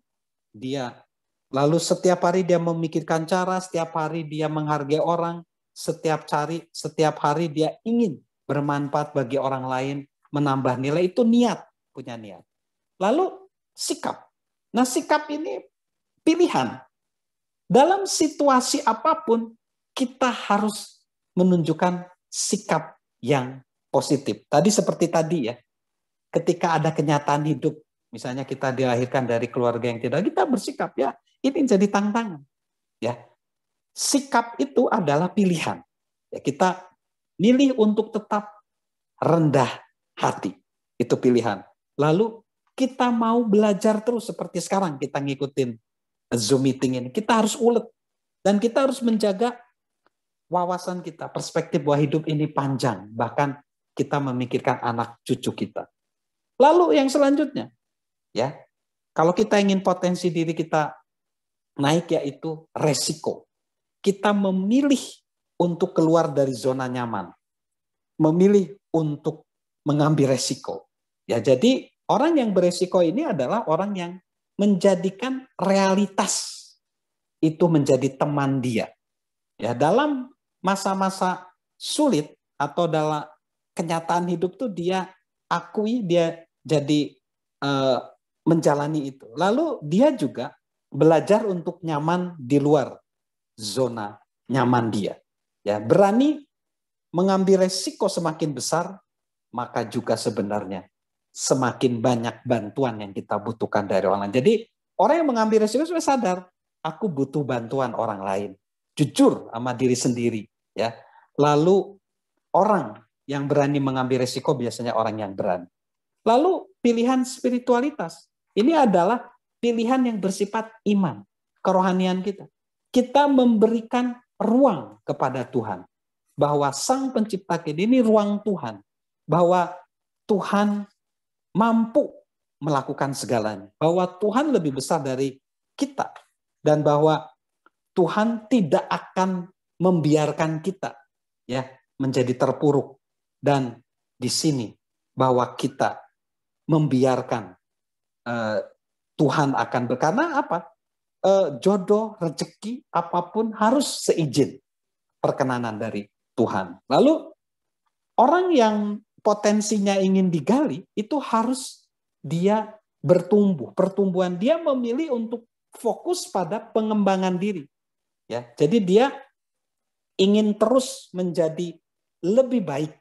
Speaker 2: setiap hari dia memikirkan cara, setiap hari dia menghargai orang, setiap hari dia ingin bermanfaat bagi orang lain, menambah nilai, itu niat, punya niat. Lalu sikap. Nah, sikap ini pilihan. Dalam situasi apapun, kita harus menunjukkan sikap yang positif. Tadi seperti tadi ya, ketika ada kenyataan hidup, misalnya kita dilahirkan dari keluarga yang tidak, kita bersikap ya, ini jadi tantangan. Ya, sikap itu adalah pilihan. Ya, kita milih untuk tetap rendah hati, itu pilihan. Lalu kita mau belajar terus seperti sekarang kita ngikutin Zoom meeting ini, kita harus ulet dan kita harus menjaga wawasan kita, perspektif bahwa hidup ini panjang, bahkan kita memikirkan anak cucu kita. Lalu yang selanjutnya, ya, kalau kita ingin potensi diri kita naik, yaitu resiko. Kita memilih untuk keluar dari zona nyaman, memilih untuk mengambil resiko. Ya, jadi orang yang beresiko ini adalah orang yang menjadikan realitas itu menjadi teman dia. Ya, dalam masa-masa sulit atau dalam kenyataan hidup tuh dia akui, dia jadi menjalani itu. Lalu dia juga belajar untuk nyaman di luar zona nyaman dia. Ya, berani mengambil resiko semakin besar, maka juga sebenarnya semakin banyak bantuan yang kita butuhkan dari orang lain. Jadi orang yang mengambil resiko sudah sadar, aku butuh bantuan orang lain. Jujur sama diri sendiri. Ya. Lalu orang yang berani mengambil resiko biasanya orang yang berani. Lalu pilihan spiritualitas. Ini adalah pilihan yang bersifat iman, kerohanian kita. Kita memberikan ruang kepada Tuhan. Bahwa Sang Pencipta kita ini ruang Tuhan. Bahwa Tuhan mampu melakukan segalanya. Bahwa Tuhan lebih besar dari kita. Dan bahwa Tuhan tidak akan membiarkan kita ya menjadi terpuruk. Dan di sini bahwa kita membiarkan Tuhan akan karena apa? Jodoh, rezeki, apapun harus seizin perkenanan dari Tuhan. Lalu orang yang potensinya ingin digali itu harus dia bertumbuh. Pertumbuhan dia memilih untuk fokus pada pengembangan diri. Ya, jadi dia ingin terus menjadi lebih baik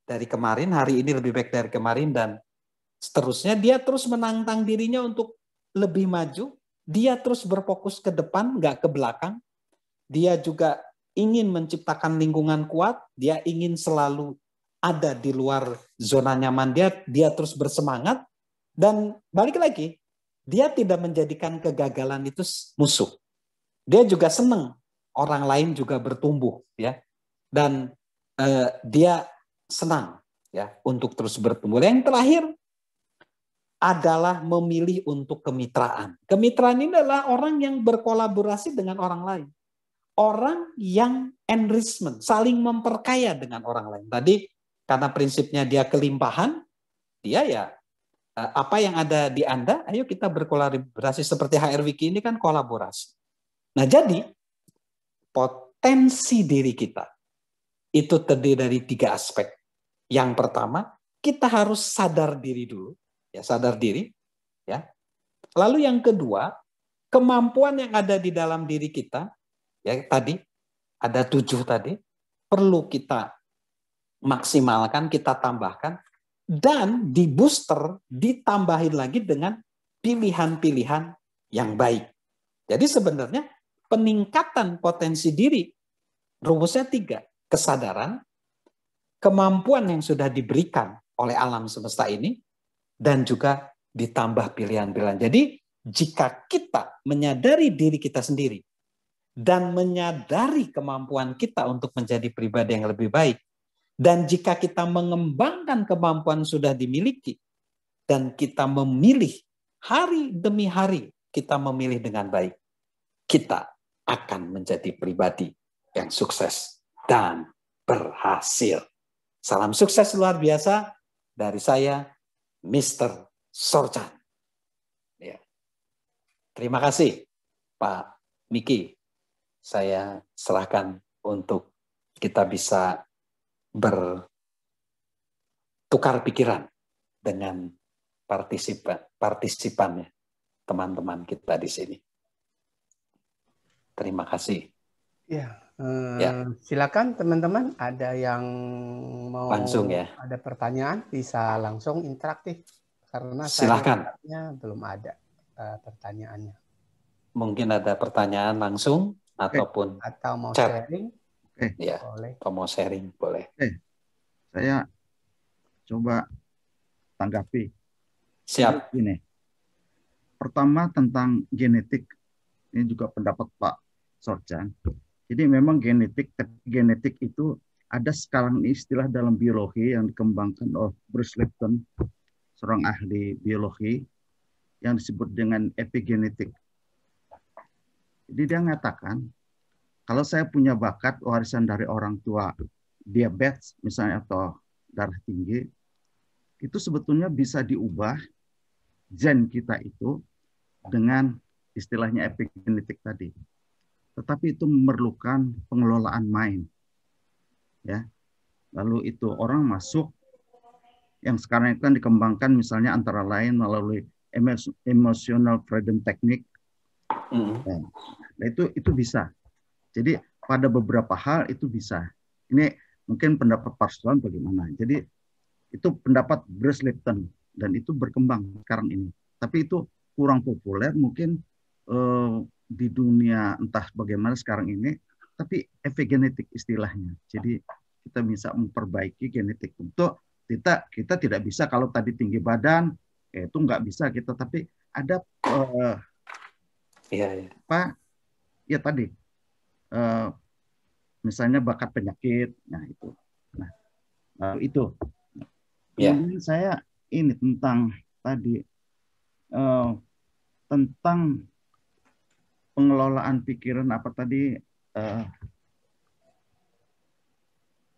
Speaker 2: dari kemarin, hari ini lebih baik dari kemarin dan seterusnya. Dia terus menantang dirinya untuk lebih maju. Dia terus berfokus ke depan, nggak ke belakang. Dia juga ingin menciptakan lingkungan kuat. Dia ingin selalu ada di luar zona nyaman dia. Dia terus bersemangat. Dan balik lagi, dia tidak menjadikan kegagalan itu musuh. Dia juga senang orang lain juga bertumbuh, ya. Dan dia senang, ya, untuk terus bertumbuh. Yang terakhir adalah memilih untuk kemitraan. Kemitraan ini adalah orang yang berkolaborasi dengan orang lain. Orang yang enrichment, saling memperkaya dengan orang lain. Tadi karena prinsipnya dia kelimpahan, dia ya apa yang ada di Anda, ayo kita berkolaborasi seperti HR Wiki ini kan kolaborasi. Nah, jadi potensi diri kita itu terdiri dari 3 aspek. Yang pertama, kita harus sadar diri dulu ya sadar diri, ya. Lalu yang kedua, kemampuan yang ada di dalam diri kita, ya tadi ada 7 tadi, perlu kita maksimalkan, kita tambahkan, dan di booster, ditambahin lagi dengan pilihan-pilihan yang baik. Jadi sebenarnya peningkatan potensi diri, rumusnya 3, kesadaran, kemampuan yang sudah diberikan oleh alam semesta ini, dan juga ditambah pilihan-pilihan. Jadi jika kita menyadari diri kita sendiri dan menyadari kemampuan kita untuk menjadi pribadi yang lebih baik, dan jika kita mengembangkan kemampuan sudah dimiliki dan kita memilih hari demi hari, kita memilih dengan baik, kita akan menjadi pribadi yang sukses dan berhasil. Salam sukses luar biasa dari saya, Mr. Sorchan. Ya. Terima kasih, Pak Miki. Saya serahkan untuk kita bisa bertukar pikiran dengan partisipannya, teman-teman kita di sini. Terima kasih.
Speaker 1: Ya, silakan teman-teman, ada yang mau
Speaker 2: langsung ya.
Speaker 1: Ada pertanyaan bisa langsung interaktif karena
Speaker 2: silakan.
Speaker 1: Saya belum ada pertanyaannya.
Speaker 2: Mungkin ada pertanyaan langsung ataupun
Speaker 1: atau mau
Speaker 2: chat.
Speaker 1: Sharing.
Speaker 2: Ya,
Speaker 1: boleh.
Speaker 2: Atau mau sharing boleh.
Speaker 5: Saya coba tanggapi.
Speaker 2: Siap.
Speaker 5: Ini pertama tentang genetik, ini juga pendapat Pak Sorchan. Jadi memang genetik itu ada sekarang istilah dalam biologi yang dikembangkan oleh Bruce Lipton, seorang ahli biologi, yang disebut dengan epigenetik. Jadi dia mengatakan, kalau saya punya bakat warisan dari orang tua diabetes misalnya atau darah tinggi, itu sebetulnya bisa diubah gen kita itu dengan istilahnya epigenetik tadi. Tetapi itu memerlukan pengelolaan mind. Ya. Lalu itu orang masuk yang sekarang itu kan dikembangkan misalnya antara lain melalui emotional freedom technique. Nah, itu bisa. Jadi pada beberapa hal itu bisa. Ini mungkin pendapat Pak Sorchan bagaimana. Jadi itu pendapat Bruce Lipton dan itu berkembang sekarang ini. Tapi itu kurang populer mungkin di dunia entah bagaimana sekarang ini. Tapi epigenetik istilahnya. Jadi kita bisa memperbaiki genetik. Untuk kita tidak bisa kalau tadi tinggi badan itu nggak bisa kita. Tapi ada apa? Ya tadi. Misalnya bakat penyakit, nah itu. Nah, itu. Kemudian saya ini tentang tadi tentang pengelolaan pikiran apa tadi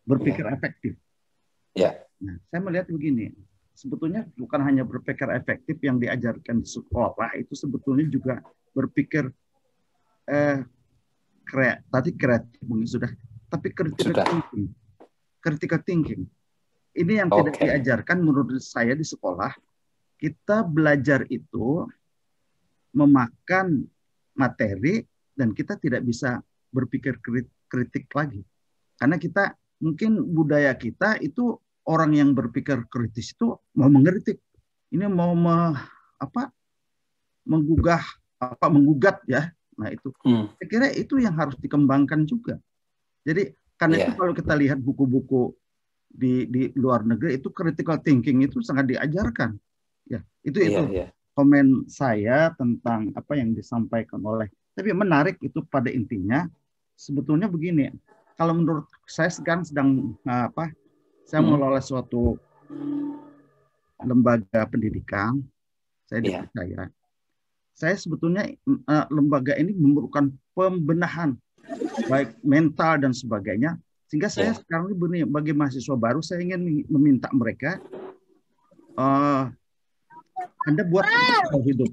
Speaker 5: berpikir efektif. Nah, saya melihat begini, sebetulnya bukan hanya berpikir efektif yang diajarkan di sekolah, itu sebetulnya juga berpikir tadi kreatif mungkin sudah, tapi critical thinking. Ini yang tidak diajarkan menurut saya di sekolah. Kita belajar itu memakan materi dan kita tidak bisa berpikir kritik lagi. Karena kita mungkin budaya kita itu orang yang berpikir kritis itu mau mengkritik. Ini mau menggugat ya. Nah itu, saya kira itu yang harus dikembangkan juga. Jadi karena itu kalau kita lihat buku-buku di luar negeri itu critical thinking itu sangat diajarkan. Ya itu komen saya tentang apa yang disampaikan oleh. Tapi menarik itu pada intinya sebetulnya begini. Kalau menurut saya sekarang sedang saya mengelola suatu lembaga pendidikan. Saya dipercaya. Saya sebetulnya lembaga ini memerlukan pembenahan baik mental dan sebagainya, sehingga saya sekarang ini bagi mahasiswa baru saya ingin meminta mereka Anda buat proposal hidup.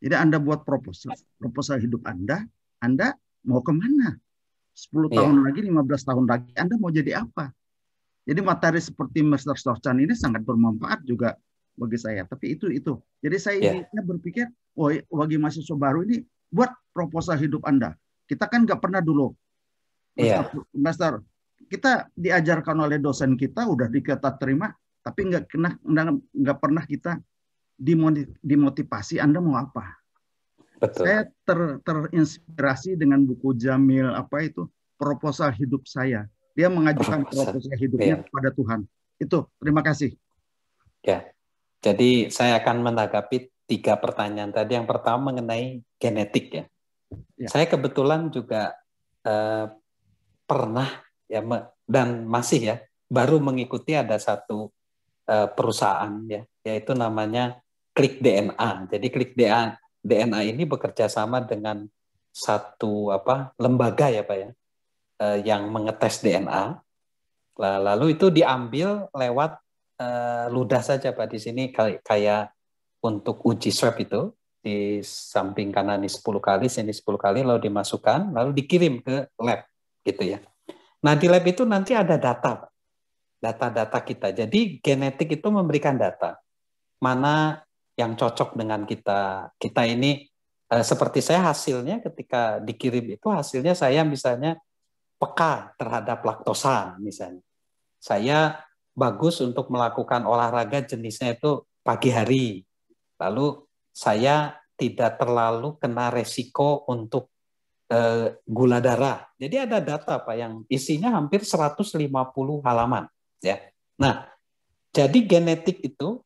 Speaker 5: Jadi Anda buat proposal hidup Anda mau kemana? 10 tahun lagi, 15 tahun lagi Anda mau jadi apa? Jadi materi seperti Mr. Sorchan ini sangat bermanfaat juga bagi saya. Tapi itu. Jadi saya intinya berpikir, oh bagi mahasiswa baru ini buat proposal hidup Anda. Kita kan nggak pernah dulu, Master, kita diajarkan oleh dosen kita, udah kita terima, tapi nggak pernah kita dimotivasi Anda mau apa. Betul. Saya terinspirasi dengan buku Jamil proposal hidup saya. Dia mengajukan proposal hidupnya kepada Tuhan. Itu, terima kasih.
Speaker 2: Ya, jadi saya akan menanggapi 3 pertanyaan tadi. Yang pertama mengenai genetik ya. Saya kebetulan juga pernah ya dan masih ya baru mengikuti ada satu perusahaan ya, yaitu namanya Klik DNA. Jadi Klik DNA ini bekerja sama dengan satu lembaga ya Pak ya, yang mengetes DNA. Lalu itu diambil lewat ludah saja Pak. Di sini kayak untuk uji swab itu di samping kanan ini 10 kali, sini 10 kali, lalu dimasukkan, lalu dikirim ke lab gitu ya. Nah di lab itu nanti ada data kita. Jadi genetik itu memberikan data mana yang cocok dengan kita. Kita ini seperti saya hasilnya ketika dikirim itu hasilnya saya misalnya peka terhadap laktosa misalnya. Saya bagus untuk melakukan olahraga jenisnya itu pagi hari. Lalu saya tidak terlalu kena resiko untuk gula darah. Jadi ada data Pak yang isinya hampir 150 halaman ya. Nah, jadi genetik itu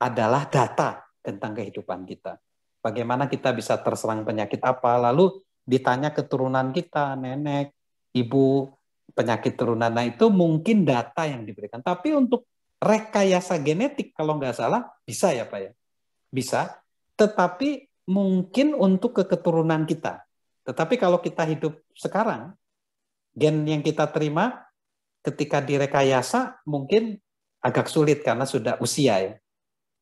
Speaker 2: adalah data tentang kehidupan kita. Bagaimana kita bisa terserang penyakit apa, lalu ditanya keturunan kita, nenek, ibu, penyakit turunan. Nah, itu mungkin data yang diberikan. Tapi untuk rekayasa genetik, kalau nggak salah, bisa ya Pak ya? Bisa. Tetapi mungkin untuk keturunan kita. Tetapi kalau kita hidup sekarang, gen yang kita terima ketika direkayasa mungkin agak sulit karena sudah usia ya.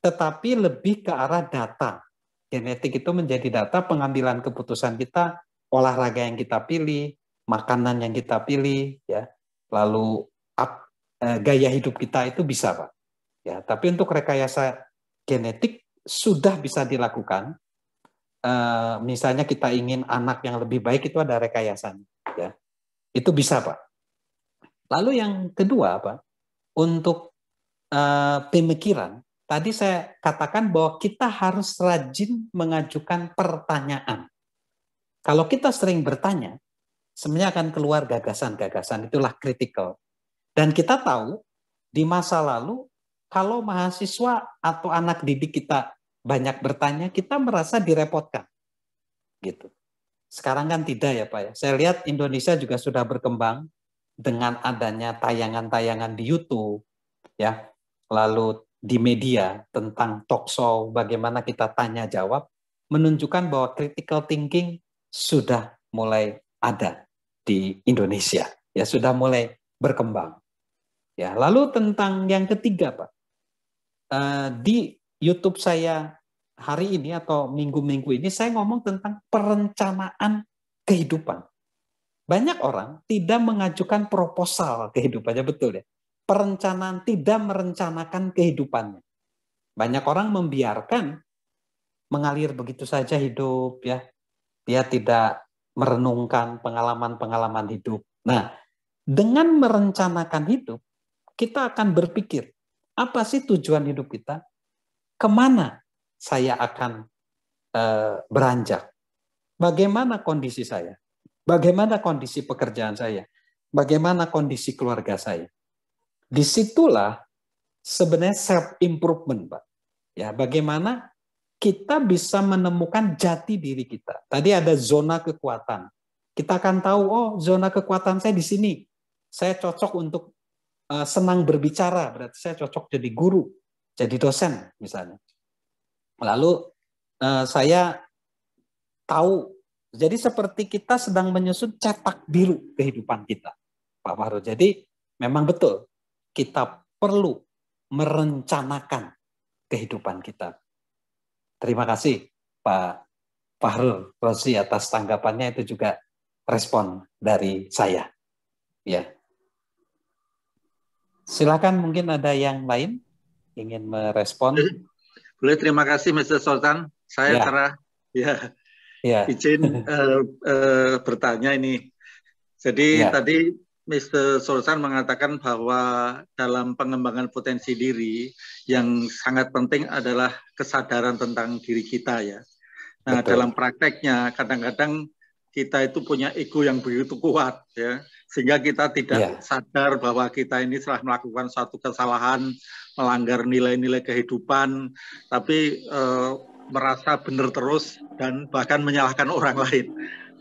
Speaker 2: Tetapi lebih ke arah data. Genetik itu menjadi data pengambilan keputusan kita, olahraga yang kita pilih, makanan yang kita pilih, ya, lalu gaya hidup kita itu bisa Pak. Ya, tapi untuk rekayasa genetik sudah bisa dilakukan. Misalnya kita ingin anak yang lebih baik itu ada rekayasanya, ya, itu bisa Pak. Lalu yang kedua Pak, untuk pemikiran. Tadi saya katakan bahwa kita harus rajin mengajukan pertanyaan. Kalau kita sering bertanya, sebenarnya akan keluar gagasan-gagasan, itulah kritikal. Dan kita tahu, di masa lalu, kalau mahasiswa atau anak didik kita banyak bertanya, kita merasa direpotkan. Gitu. Sekarang kan tidak ya Pak ya. Saya lihat Indonesia juga sudah berkembang dengan adanya tayangan-tayangan di YouTube, ya, lalu di media tentang talk show, bagaimana kita tanya jawab, menunjukkan bahwa critical thinking sudah mulai ada di Indonesia, ya, sudah mulai berkembang. Ya, lalu tentang yang ketiga Pak, di YouTube saya hari ini atau minggu-minggu ini saya ngomong tentang perencanaan kehidupan. Banyak orang tidak mengajukan proposal kehidupannya, betul ya. Perencanaan, tidak merencanakan kehidupannya. Banyak orang membiarkan mengalir begitu saja hidup ya. Dia tidak merenungkan pengalaman-pengalaman hidup. Nah, dengan merencanakan hidup, kita akan berpikir, apa sih tujuan hidup kita? Kemana saya akan beranjak? Bagaimana kondisi saya? Bagaimana kondisi pekerjaan saya? Bagaimana kondisi keluarga saya? Disitulah sebenarnya self-improvement, Pak. Ya, bagaimana kita bisa menemukan jati diri kita. Tadi ada zona kekuatan. Kita akan tahu, oh, zona kekuatan saya di sini. Saya cocok untuk senang berbicara, berarti saya cocok jadi guru, jadi dosen misalnya. Lalu saya tahu, jadi seperti kita sedang menyusun cetak biru kehidupan kita, Pak Fahru. Jadi memang betul, kita perlu merencanakan kehidupan kita. Terima kasih Pak Fahrul Rozi atas tanggapannya, itu juga respon dari saya. Ya. Silakan, mungkin ada yang lain ingin merespon.
Speaker 6: Boleh, terima kasih Mr. Sultan. Saya izin bertanya ini. Jadi tadi Mr. Sultan mengatakan bahwa dalam pengembangan potensi diri yang sangat penting adalah kesadaran tentang diri kita ya. Nah, dalam prakteknya kadang-kadang kita itu punya ego yang begitu kuat ya, sehingga kita tidak sadar bahwa kita ini telah melakukan suatu kesalahan, melanggar nilai-nilai kehidupan, tapi merasa benar terus dan bahkan menyalahkan orang lain.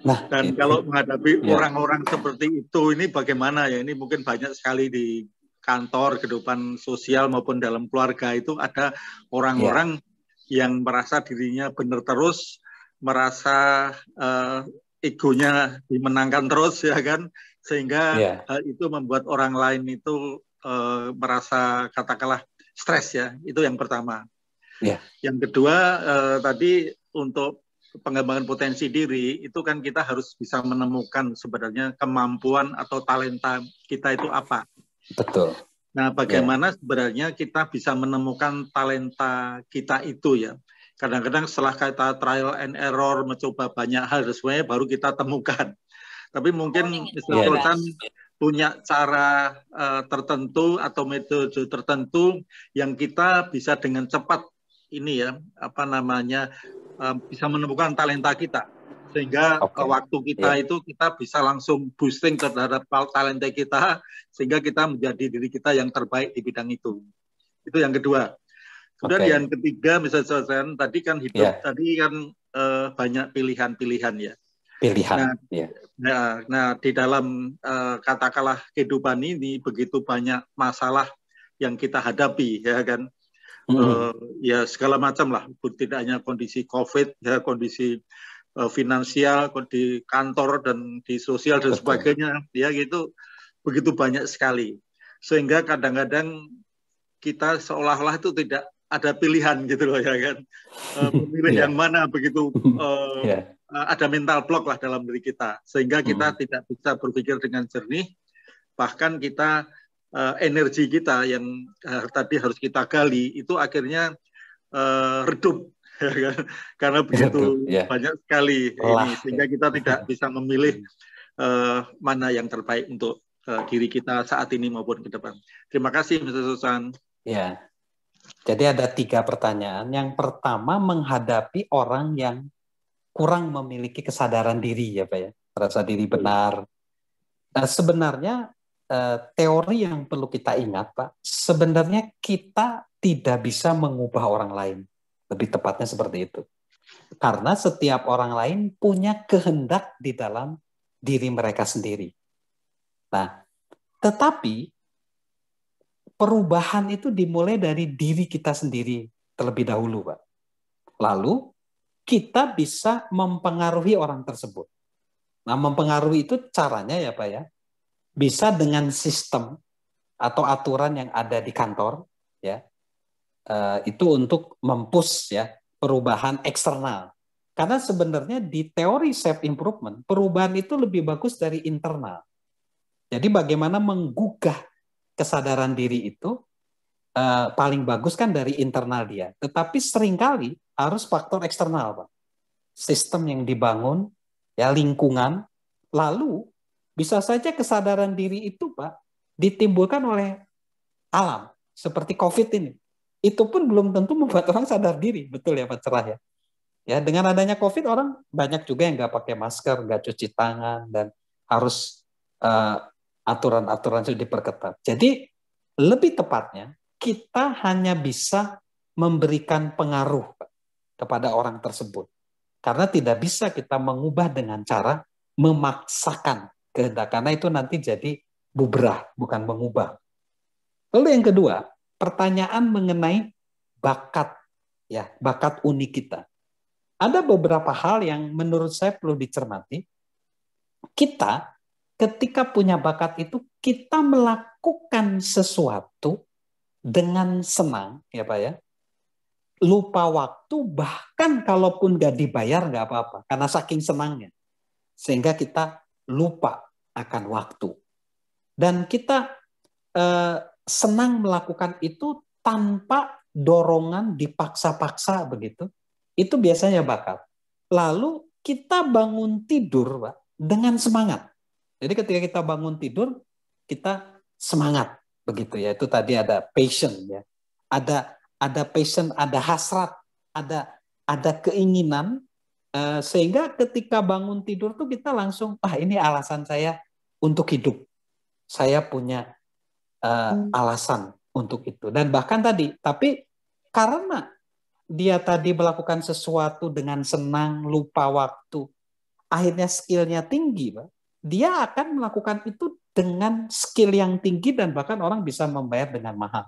Speaker 2: Nah,
Speaker 6: dan kalau menghadapi orang-orang seperti itu, ini bagaimana ya? Ini mungkin banyak sekali di kantor, kehidupan sosial maupun dalam keluarga itu ada orang-orang yang merasa dirinya benar terus, merasa egonya dimenangkan terus ya kan, sehingga itu membuat orang lain itu merasa katakanlah stres ya. Itu yang pertama. Yang kedua tadi untuk pengembangan potensi diri itu kan kita harus bisa menemukan sebenarnya kemampuan atau talenta kita itu apa.
Speaker 2: Betul.
Speaker 6: Nah, bagaimana sebenarnya kita bisa menemukan talenta kita itu ya. Kadang-kadang setelah kita trial and error, mencoba banyak hal, semuanya baru kita temukan. Tapi mungkin Mr. Sultan punya cara tertentu atau metode tertentu yang kita bisa dengan cepat ini ya, bisa menemukan talenta kita. Sehingga waktu kita itu kita bisa langsung boosting terhadap talenta kita, sehingga kita menjadi diri kita yang terbaik di bidang itu. Itu yang kedua. Kemudian yang ketiga, misalnya Sultan, tadi kan hidup, tadi kan banyak pilihan-pilihan ya. Nah, di dalam katakanlah kehidupan ini begitu banyak masalah yang kita hadapi, ya kan. Ya segala macam lah, tidak hanya kondisi COVID, ya kondisi finansial, di kantor dan di sosial dan sebagainya, ya gitu, begitu banyak sekali. Sehingga kadang-kadang kita seolah-olah itu tidak ada pilihan gitu loh ya kan, memilih yang mana begitu, ada mental block lah dalam diri kita, sehingga kita tidak bisa berpikir dengan jernih, bahkan kita energi kita yang tadi harus kita gali itu akhirnya redup. Karena begitu banyak sekali ini, sehingga kita tidak bisa memilih mana yang terbaik untuk diri kita saat ini maupun ke depan. Terima kasih, Mr. Sultan.
Speaker 2: Ya, jadi ada 3 pertanyaan. Yang pertama, menghadapi orang yang kurang memiliki kesadaran diri, ya Pak ya, merasa diri benar. Sebenarnya teori yang perlu kita ingat, Pak, sebenarnya kita tidak bisa mengubah orang lain. Lebih tepatnya seperti itu. Karena setiap orang lain punya kehendak di dalam diri mereka sendiri. Nah, tetapi perubahan itu dimulai dari diri kita sendiri terlebih dahulu, Pak. Lalu kita bisa mempengaruhi orang tersebut. Nah, mempengaruhi itu caranya ya, Pak ya, bisa dengan sistem atau aturan yang ada di kantor, ya. Itu untuk mempush ya perubahan eksternal. Karena sebenarnya di teori self improvement perubahan itu lebih bagus dari internal. Jadi bagaimana menggugah kesadaran diri itu paling bagus kan dari internal dia. Tetapi seringkali harus faktor eksternal, Pak. Sistem yang dibangun, ya lingkungan, lalu bisa saja kesadaran diri itu, Pak, ditimbulkan oleh alam seperti COVID ini. Itu pun belum tentu membuat orang sadar diri, betul ya Pak Cerah ya. Ya dengan adanya COVID orang banyak juga yang nggak pakai masker, nggak cuci tangan, dan harus aturan-aturan itu diperketat. Jadi lebih tepatnya kita hanya bisa memberikan pengaruh kepada orang tersebut, karena tidak bisa kita mengubah dengan cara memaksakan kehendak, karena itu nanti jadi bubrah, bukan mengubah. Lalu yang kedua, pertanyaan mengenai bakat, ya, bakat unik kita. Ada beberapa hal yang menurut saya perlu dicermati. Kita ketika punya bakat itu, kita melakukan sesuatu dengan senang, ya Pak ya. Lupa waktu, bahkan kalaupun nggak dibayar nggak apa-apa, karena saking senangnya. Sehingga kita lupa akan waktu. Dan kita senang melakukan itu tanpa dorongan dipaksa-paksa begitu, itu biasanya bakat. Lalu kita bangun tidur, Pak, dengan semangat. Jadi ketika kita bangun tidur, kita semangat begitu ya. Itu tadi ada passion ya. Ada passion, ada hasrat, ada keinginan, sehingga ketika bangun tidur tuh kita langsung, ini alasan saya untuk hidup. Saya punya alasan untuk itu. Dan bahkan tadi, tapi karena dia tadi melakukan sesuatu dengan senang, lupa waktu, akhirnya skillnya tinggi, Pak, dia akan melakukan itu dengan skill yang tinggi dan bahkan orang bisa membayar dengan mahal.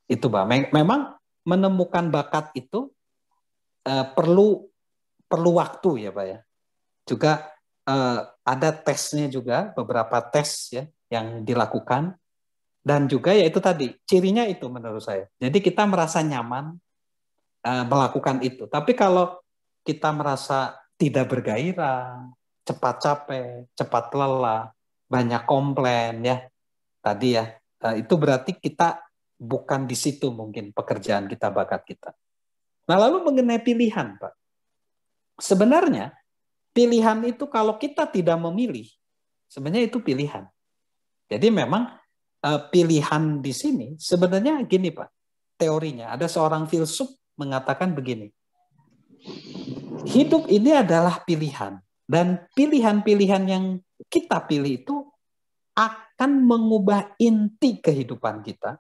Speaker 2: Itu, Pak. Memang menemukan bakat itu perlu waktu ya, Pak ya. Juga ada tesnya juga, beberapa tes ya yang dilakukan. Dan juga ya itu tadi, cirinya itu menurut saya. Jadi kita merasa nyaman melakukan itu. Tapi kalau kita merasa tidak bergairah, cepat capek, cepat lelah, banyak komplain ya, tadi ya, itu berarti kita bukan di situ mungkin pekerjaan kita, bakat kita. Nah lalu mengenai pilihan, Pak. Sebenarnya pilihan itu kalau kita tidak memilih, sebenarnya itu pilihan. Jadi memang pilihan di sini sebenarnya gini, Pak. Teorinya ada seorang filsuf mengatakan begini. Hidup ini adalah pilihan dan pilihan-pilihan yang kita pilih itu akan mengubah inti kehidupan kita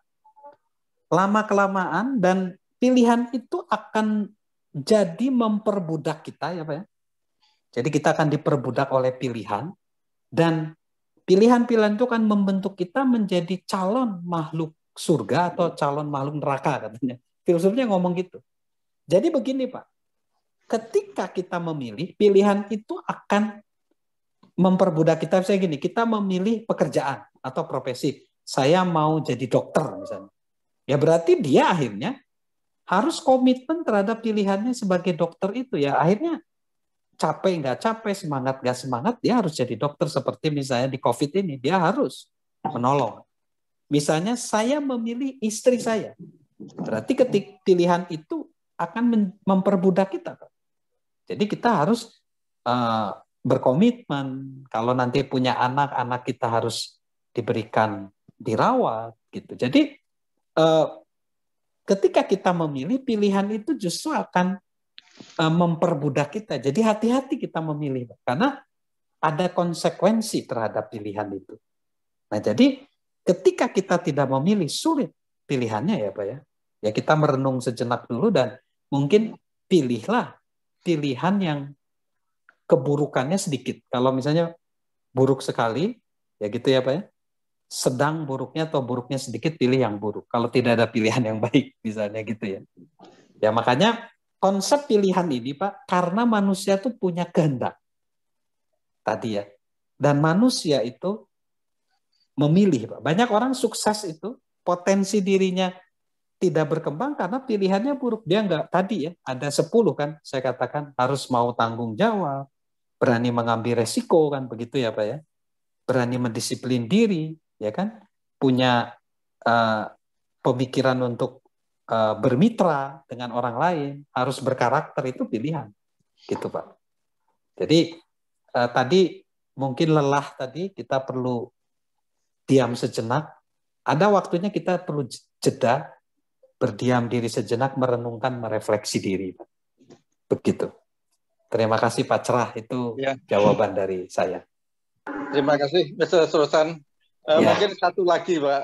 Speaker 2: lama-kelamaan, dan pilihan itu akan jadi memperbudak kita ya, Pak ya. Jadi kita akan diperbudak oleh pilihan, dan pilihan-pilihan itu akan membentuk kita menjadi calon makhluk surga atau calon makhluk neraka katanya. Filsufnya ngomong gitu. Jadi begini, Pak. Ketika kita memilih, pilihan itu akan memperbudak kita. Misalnya gini, kita memilih pekerjaan atau profesi. Saya mau jadi dokter misalnya. Ya berarti dia akhirnya harus komitmen terhadap pilihannya sebagai dokter itu ya. Akhirnya capek nggak capek, semangat nggak semangat, dia harus jadi dokter. Seperti misalnya di COVID ini, dia harus menolong. Misalnya saya memilih istri saya, berarti ketika pilihan itu akan memperbudak kita. Jadi kita harus berkomitmen. Kalau nanti punya anak kita harus diberikan dirawat gitu. Jadi ketika kita memilih, pilihan itu justru akan memperbudak kita. Jadi hati-hati kita memilih, karena ada konsekuensi terhadap pilihan itu. Nah, jadi ketika kita tidak memilih, sulit pilihannya ya, Pak ya. Ya kita merenung sejenak dulu dan mungkin pilihlah pilihan yang keburukannya sedikit. Kalau misalnya buruk sekali, ya gitu ya, Pak ya. Sedang buruknya atau buruknya sedikit, pilih yang buruk. Kalau tidak ada pilihan yang baik, misalnya gitu ya. Ya makanya konsep pilihan ini, Pak, karena manusia itu punya kehendak. Tadi ya. Dan manusia itu memilih, Pak. Banyak orang sukses itu, potensi dirinya tidak berkembang karena pilihannya buruk. Dia enggak, tadi ya, ada 10 kan, saya katakan, harus mau tanggung jawab, berani mengambil resiko, kan, begitu ya, Pak ya. Berani mendisiplin diri, ya kan, punya pemikiran untuk bermitra dengan orang lain, harus berkarakter, itu pilihan, gitu Pak. Jadi tadi mungkin lelah tadi, kita perlu diam sejenak, ada waktunya kita perlu jeda, berdiam diri sejenak, merenungkan, merefleksi diri, Pak. Begitu. Terima kasih Pak Cerah, itu ya, jawaban dari saya.
Speaker 6: Terima kasih Mr. Srosan. Mungkin satu lagi Pak,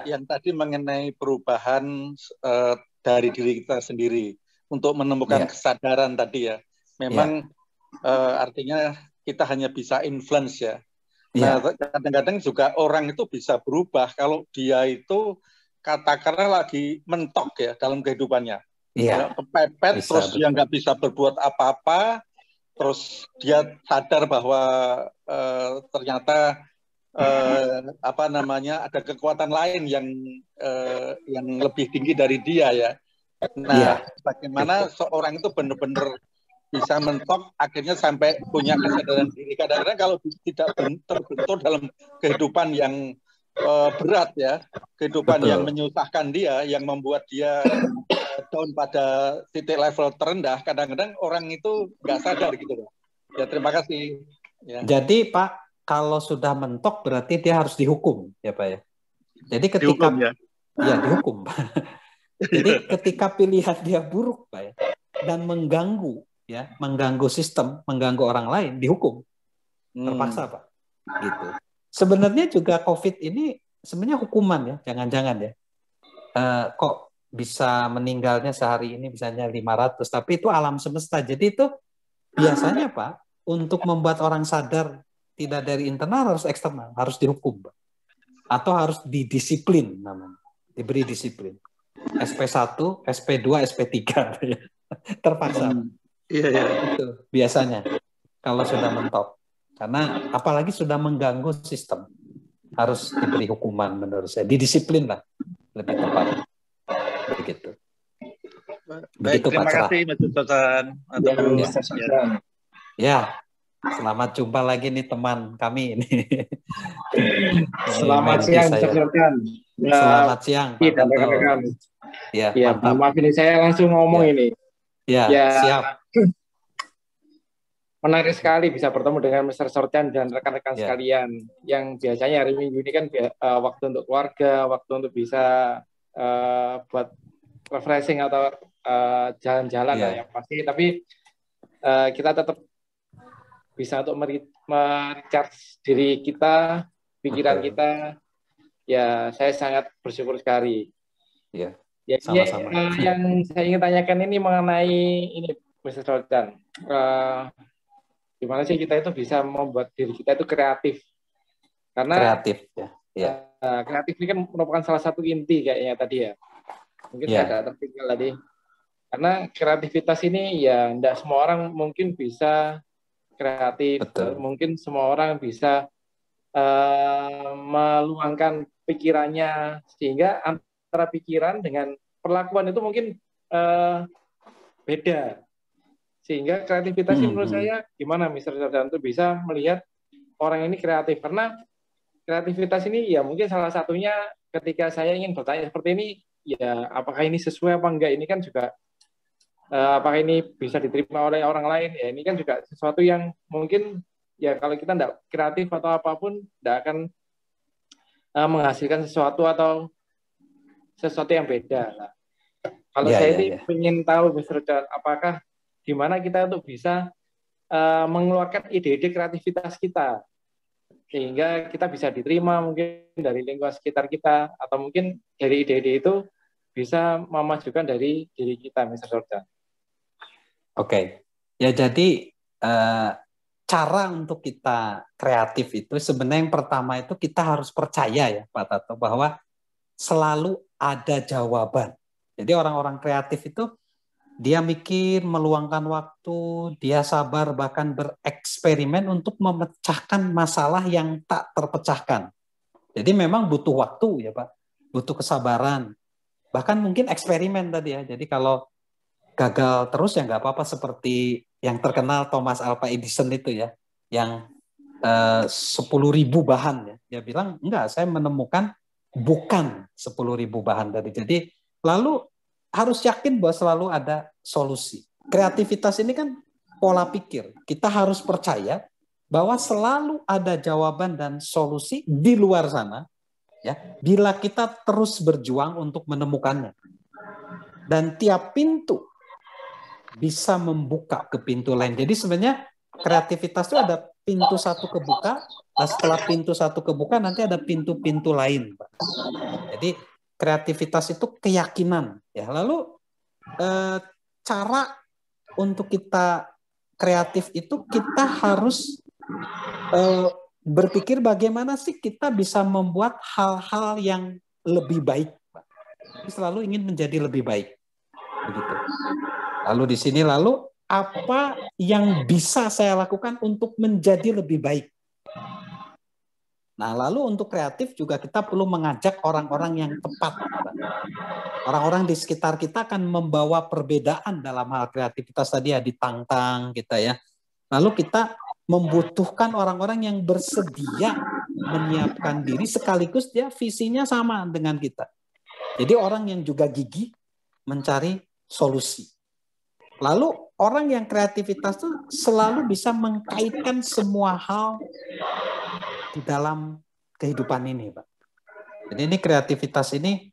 Speaker 6: yang tadi mengenai perubahan dari diri kita sendiri untuk menemukan kesadaran tadi ya. Memang artinya kita hanya bisa influence ya. Nah, kadang-kadang juga orang itu bisa berubah kalau dia itu katakanlah lagi mentok ya dalam kehidupannya. Kalau kepepet bisa, terus dia nggak bisa berbuat apa-apa, terus dia sadar bahwa ternyata ada kekuatan lain yang lebih tinggi dari dia ya. Nah, bagaimana seorang itu benar-benar bisa mentok akhirnya sampai punya kesadaran diri. Kadang-kadang kalau tidak terbentur dalam kehidupan yang berat ya, kehidupan
Speaker 2: Betul.
Speaker 6: yang menyusahkan dia, yang membuat dia down pada titik level terendah. Kadang-kadang orang itu nggak sadar gitu Pak. Ya terima kasih. Ya.
Speaker 2: Jadi Pak, kalau sudah mentok berarti dia harus dihukum ya Pak ya. Jadi ketika
Speaker 6: Dihukum, ya.
Speaker 2: Ya dihukum Pak. Jadi ketika pilihan dia buruk Pak ya, dan mengganggu sistem, mengganggu orang lain, dihukum. Terpaksa Pak. Gitu. Sebenarnya juga COVID ini sebenarnya hukuman ya, jangan-jangan ya. Kok bisa meninggalnya sehari ini misalnya 500, tapi itu alam semesta. Jadi itu biasanya Pak, untuk membuat orang sadar tidak dari internal harus eksternal, harus dihukum Pak. Atau harus didisiplin namanya, diberi disiplin. SP1, SP2, SP3 terpaksa.
Speaker 6: Iya, iya.
Speaker 2: Itu biasanya kalau sudah mentok. Karena apalagi sudah mengganggu sistem, harus diberi hukuman menurut saya. Didisiplin lah, lebih tepat. Begitu.
Speaker 6: Baik, terima kasih Mas Socan.
Speaker 2: Ya, selamat jumpa lagi nih teman kami ini.
Speaker 7: Selamat siang, Mas Socan.
Speaker 2: Selamat siang, Pak
Speaker 7: rekan-rekan.
Speaker 2: Ya,
Speaker 7: maaf ini saya langsung ngomong ini.
Speaker 2: Ya, siap.
Speaker 7: Menarik sekali bisa bertemu dengan Mr. Socan dan rekan-rekan sekalian yang biasanya hari Minggu ini kan waktu untuk keluarga, waktu untuk bisa buat refreshing atau jalan-jalan yang pasti. Tapi kita tetap bisa untuk merecharge diri kita, pikiran kita. Ya, saya sangat bersyukur sekali.
Speaker 2: Ya,
Speaker 7: sama-sama. Yang saya ingin tanyakan ini mengenai ini, Mr. Socan. Gimana sih kita itu bisa membuat diri kita itu kreatif? Karena kreatif, kreatif ini kan merupakan salah satu inti kayaknya tadi ya. Mungkin ada tertinggal tadi. Karena kreativitas ini ya tidak semua orang mungkin bisa kreatif. Betul. Mungkin semua orang bisa meluangkan pikirannya, sehingga antara pikiran dengan perlakuan itu mungkin beda. Sehingga kreativitas ini menurut saya gimana Mr. Socan itu bisa melihat orang ini kreatif. Karena kreativitas ini ya mungkin salah satunya ketika saya ingin bertanya seperti ini, ya apakah ini sesuai apa enggak, ini kan juga apakah ini bisa diterima oleh orang lain, ya ini kan juga sesuatu yang mungkin ya kalau kita tidak kreatif atau apapun tidak akan menghasilkan sesuatu atau sesuatu yang beda. Nah, kalau saya ini ingin tahu Mr. Socan, apakah gimana kita untuk bisa mengeluarkan ide-ide kreativitas kita sehingga kita bisa diterima mungkin dari lingkungan sekitar kita, atau mungkin dari ide-ide itu bisa memajukan dari diri kita, Mr. Socan.
Speaker 2: Oke, ya jadi cara untuk kita kreatif itu sebenarnya yang pertama itu kita harus percaya ya Pak Tato, bahwa selalu ada jawaban. Jadi orang-orang kreatif itu dia mikir, meluangkan waktu, dia sabar, bahkan bereksperimen untuk memecahkan masalah yang tak terpecahkan. Jadi memang butuh waktu ya Pak, butuh kesabaran, bahkan mungkin eksperimen tadi ya. Jadi kalau gagal terus ya nggak apa-apa, seperti yang terkenal Thomas Alva Edison itu ya, yang 10.000 bahan ya. Dia bilang, enggak, saya menemukan bukan 10.000 bahan tadi. Jadi lalu harus yakin bahwa selalu ada solusi. Kreativitas ini kan pola pikir. Kita harus percaya bahwa selalu ada jawaban dan solusi di luar sana, ya, bila kita terus berjuang untuk menemukannya. Dan tiap pintu bisa membuka ke pintu lain. Jadi sebenarnya kreativitas itu ada pintu satu kebuka, nah setelah pintu satu kebuka nanti ada pintu-pintu lain, Pak. Jadi kreativitas itu keyakinan ya. Lalu cara untuk kita kreatif itu kita harus berpikir bagaimana sih kita bisa membuat hal-hal yang lebih baik, Pak. Selalu ingin menjadi lebih baik. Begitu. Lalu di sini apa yang bisa saya lakukan untuk menjadi lebih baik? Nah, lalu untuk kreatif juga kita perlu mengajak orang-orang yang tepat. Orang-orang di sekitar kita akan membawa perbedaan dalam hal kreativitas tadi ya, ditantang kita ya. Lalu kita membutuhkan orang-orang yang bersedia menyiapkan diri sekaligus dia visinya sama dengan kita. Jadi orang yang juga gigih mencari solusi. Lalu orang yang kreativitas itu selalu bisa mengkaitkan semua hal di dalam kehidupan ini, Pak. Jadi ini kreativitas ini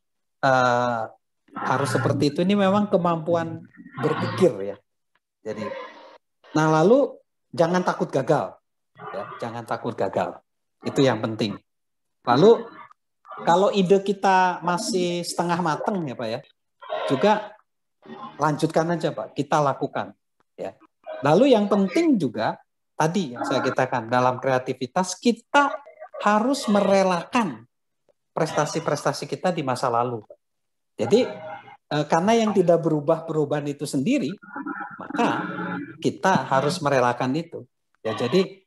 Speaker 2: harus seperti itu. Ini memang kemampuan berpikir ya. Jadi, nah lalu jangan takut gagal, ya. Jangan takut gagal. Itu yang penting. Lalu kalau ide kita masih setengah matang ya Pak ya, juga lanjutkan aja Pak. Kita lakukan. Ya. Lalu yang penting juga tadi yang saya katakan dalam kreativitas kita harus merelakan prestasi-prestasi kita di masa lalu. Jadi karena yang tidak berubah perubahan itu sendiri, maka kita harus merelakan itu. Ya, jadi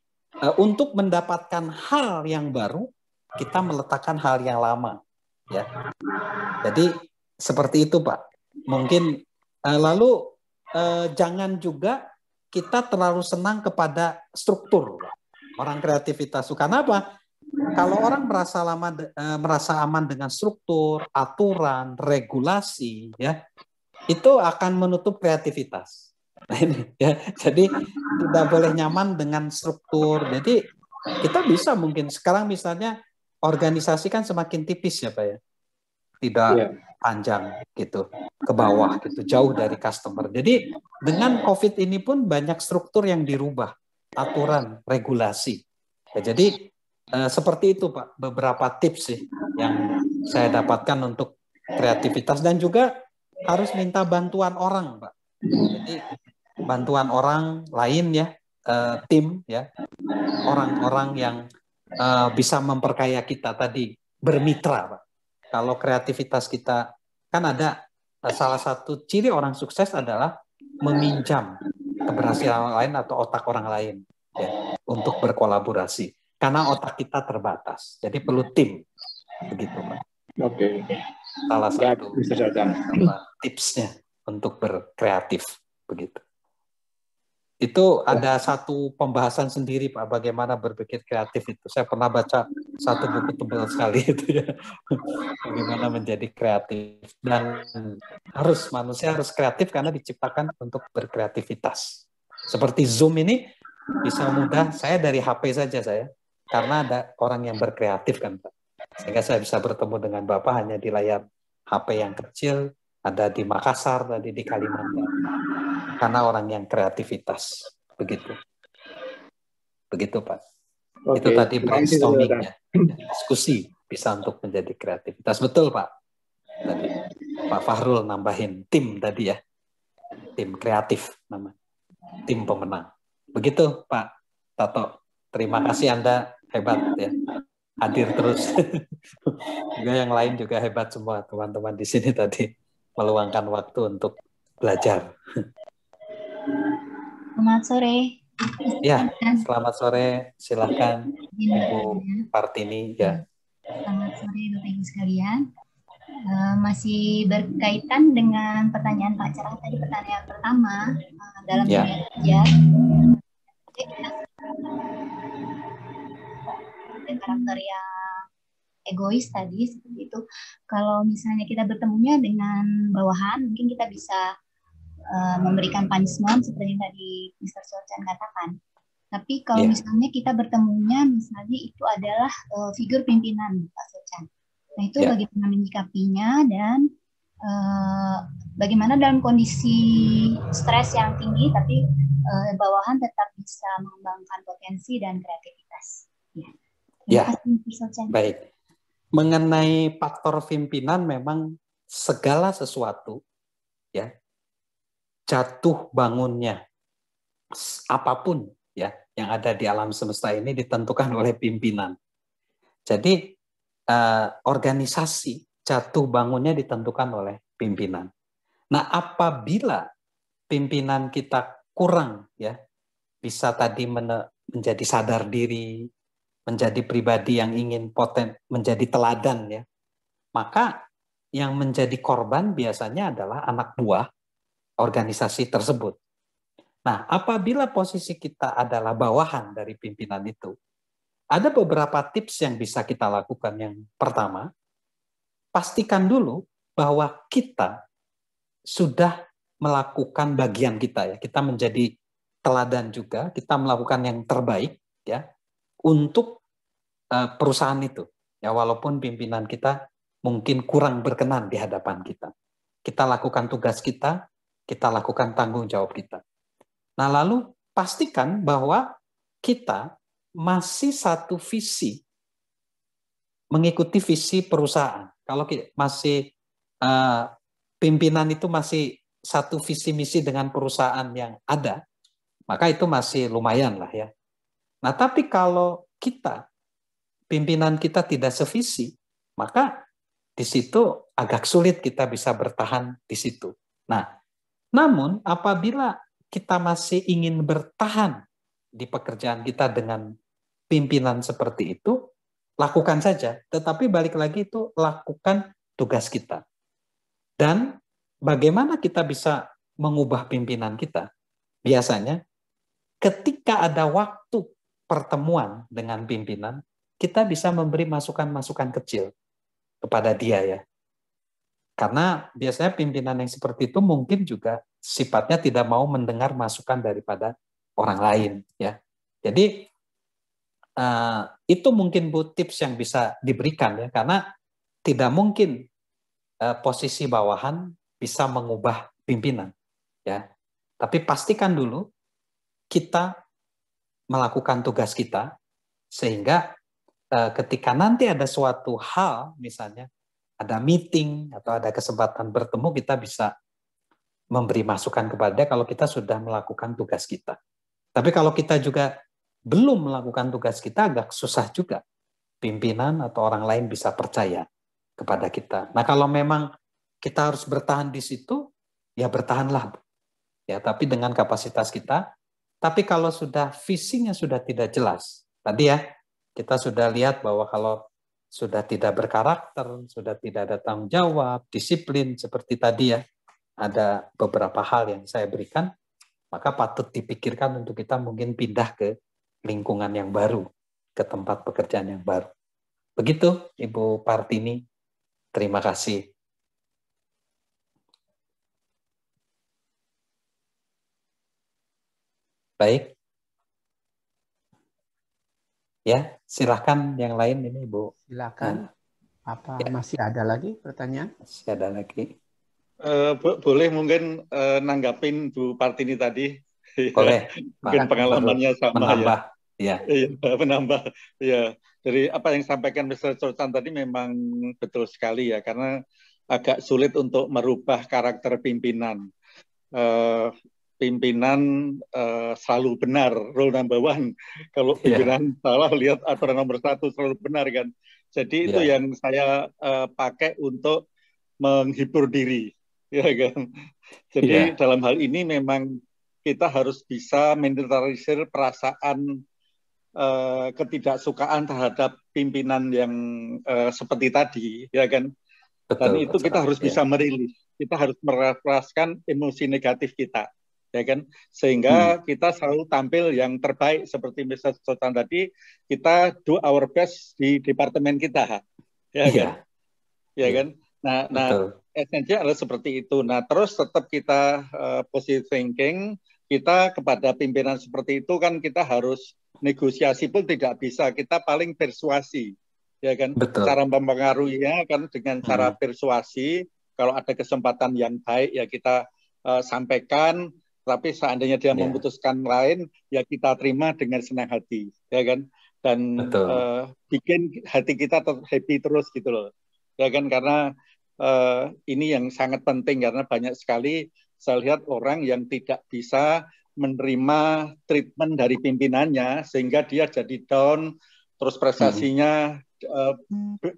Speaker 2: untuk mendapatkan hal yang baru, kita meletakkan hal yang lama. Ya, jadi seperti itu Pak. Mungkin lalu jangan juga kita terlalu senang kepada struktur. Orang kreativitas itu karena apa? Kalau orang merasa aman dengan struktur, aturan, regulasi, ya, itu akan menutup kreativitas. Nah ini, ya, jadi tidak boleh nyaman dengan struktur. Jadi kita bisa mungkin sekarang misalnya organisasi kan semakin tipis ya Pak ya, tidak panjang gitu ke bawah gitu, jauh dari customer. Jadi dengan COVID ini pun banyak struktur yang dirubah, aturan, regulasi. Ya, jadi seperti itu Pak, beberapa tips sih yang saya dapatkan untuk kreativitas dan juga harus minta bantuan orang Pak. Jadi bantuan orang lain ya, tim ya, orang-orang yang bisa memperkaya kita tadi, bermitra Pak. Kalau kreativitas kita kan ada salah satu ciri orang sukses adalah meminjam keberhasilan lain atau otak orang lain ya, untuk berkolaborasi. Karena otak kita terbatas, jadi perlu tim, begitu Pak. Oke. Salah satu tipsnya untuk berkreatif, begitu. Itu ada satu pembahasan sendiri Pak, bagaimana berpikir kreatif itu. Saya pernah baca satu buku tebal sekali itu ya, bagaimana menjadi kreatif dan manusia harus kreatif karena diciptakan untuk berkreativitas. Seperti Zoom ini bisa mudah, saya dari HP saja saya. Karena ada orang yang berkreatif kan Pak. Sehingga saya bisa bertemu dengan Bapak hanya di layar HP yang kecil, ada di Makassar, tadi di Kalimantan. Karena orang yang kreativitas. Begitu. Begitu Pak. Oke. Itu tadi brainstorming-nya. Diskusi bisa untuk menjadi kreativitas. Betul Pak. Tadi Pak Fahrul nambahin tim tadi ya. Tim kreatif namanya. Tim pemenang. Begitu Pak Tato. Terima kasih Anda hebat ya, hadir terus. Juga yang lain juga hebat semua teman-teman di sini tadi meluangkan waktu untuk belajar.
Speaker 8: Selamat sore.
Speaker 2: Ya, selamat sore. Silakan Ibu Partini ya.
Speaker 8: Selamat sore Bapak Ibu sekalian. Masih berkaitan dengan pertanyaan Pak Cerah tadi, pertanyaan pertama dalam dunia kerja. Karakter yang egois tadi seperti itu. Kalau misalnya kita bertemunya dengan bawahan, mungkin kita bisa memberikan punishment seperti yang tadi Mr. Sorchan katakan. Tapi kalau misalnya kita bertemunya misalnya itu adalah figur pimpinan Pak Sorchan. Nah itu bagaimana menyikapinya dan bagaimana dalam kondisi stres yang tinggi tapi bawahan tetap bisa mengembangkan potensi dan kreativitas.
Speaker 2: Ya, baik. Mengenai faktor pimpinan memang segala sesuatu ya, jatuh bangunnya apapun ya yang ada di alam semesta ini ditentukan oleh pimpinan. Jadi organisasi jatuh bangunnya ditentukan oleh pimpinan. Nah, apabila pimpinan kita kurang ya, bisa tadi menjadi sadar diri, menjadi pribadi yang ingin menjadi teladan ya, maka yang menjadi korban biasanya adalah anak buah organisasi tersebut. Nah, apabila posisi kita adalah bawahan dari pimpinan itu, ada beberapa tips yang bisa kita lakukan. Yang pertama, pastikan dulu bahwa kita sudah melakukan bagian kita ya. Kita menjadi teladan juga, kita melakukan yang terbaik ya untuk perusahaan itu. Ya, walaupun pimpinan kita mungkin kurang berkenan di hadapan kita. Kita lakukan tugas kita lakukan tanggung jawab kita. Nah, lalu pastikan bahwa kita masih satu visi, mengikuti visi perusahaan. Kalau masih pimpinan itu masih satu visi misi dengan perusahaan yang ada, maka itu masih lumayan lah ya. Nah, tapi kalau pimpinan kita tidak sevisi, maka di situ agak sulit kita bisa bertahan di situ. Nah, namun apabila kita masih ingin bertahan di pekerjaan kita dengan pimpinan seperti itu, lakukan saja. Tetapi balik lagi itu lakukan tugas kita. Dan bagaimana kita bisa mengubah pimpinan kita? Biasanya ketika ada waktu pertemuan dengan pimpinan, kita bisa memberi masukan-masukan kecil kepada dia ya. Karena biasanya pimpinan yang seperti itu mungkin juga sifatnya tidak mau mendengar masukan daripada orang lain ya. Jadi itu mungkin Bu tips yang bisa diberikan ya, karena tidak mungkin posisi bawahan bisa mengubah pimpinan ya. Tapi pastikan dulu kita melakukan tugas kita sehingga ketika nanti ada suatu hal, misalnya ada meeting atau ada kesempatan bertemu, kita bisa memberi masukan kepada dia kalau kita sudah melakukan tugas kita. Tapi kalau kita juga belum melakukan tugas kita, agak susah juga pimpinan atau orang lain bisa percaya kepada kita. Nah, kalau memang kita harus bertahan di situ, ya bertahanlah. Ya, tapi dengan kapasitas kita. Tapi kalau sudah visinya sudah tidak jelas, tadi ya, kita sudah lihat bahwa kalau sudah tidak berkarakter, sudah tidak ada tanggung jawab, disiplin, seperti tadi ya, ada beberapa hal yang saya berikan, maka patut dipikirkan untuk kita mungkin pindah ke lingkungan yang baru, ke tempat pekerjaan yang baru. Begitu, Ibu Partini. Terima kasih. Baik. Ya, silakan yang lain ini, Bu.
Speaker 1: Silakan. Apa ya. Masih ada lagi pertanyaan?
Speaker 2: Masih ada lagi.
Speaker 6: Boleh mungkin nanggapin Bu Partini tadi.
Speaker 2: Boleh.
Speaker 6: Mungkin pengalamannya sama
Speaker 2: menambah.
Speaker 6: Ya. Iya, menambah. Ya. Dari apa yang disampaikan Mr. Socan tadi memang betul sekali ya, karena agak sulit untuk merubah karakter pimpinan. Pimpinan selalu benar, rule number one. Kalau pimpinan salah, lihat aturan nomor 1 selalu benar kan. Jadi itu yang saya pakai untuk menghibur diri, ya kan. Jadi dalam hal ini memang kita harus bisa menetralisir perasaan ketidaksukaan terhadap pimpinan yang seperti tadi, ya kan. Dan itu kita harus bisa merilis, kita harus merefreshkan emosi negatif kita. Ya kan, sehingga kita selalu tampil yang terbaik seperti Mr. Socan tadi, kita do our best di departemen kita, ya kan, ya kan. Nah esensinya adalah seperti itu. Nah terus tetap kita positive thinking, kita kepada pimpinan seperti itu kan kita harus negosiasi pun tidak bisa, kita paling persuasi, ya kan. Betul. Cara mempengaruhinya kan dengan cara persuasi. Kalau ada kesempatan yang baik ya kita sampaikan. Tapi seandainya dia memutuskan lain, ya kita terima dengan senang hati, ya kan? Dan bikin hati kita happy terus gitu loh, ya kan? Karena ini yang sangat penting, karena banyak sekali saya lihat orang yang tidak bisa menerima treatment dari pimpinannya, sehingga dia jadi down, terus prestasinya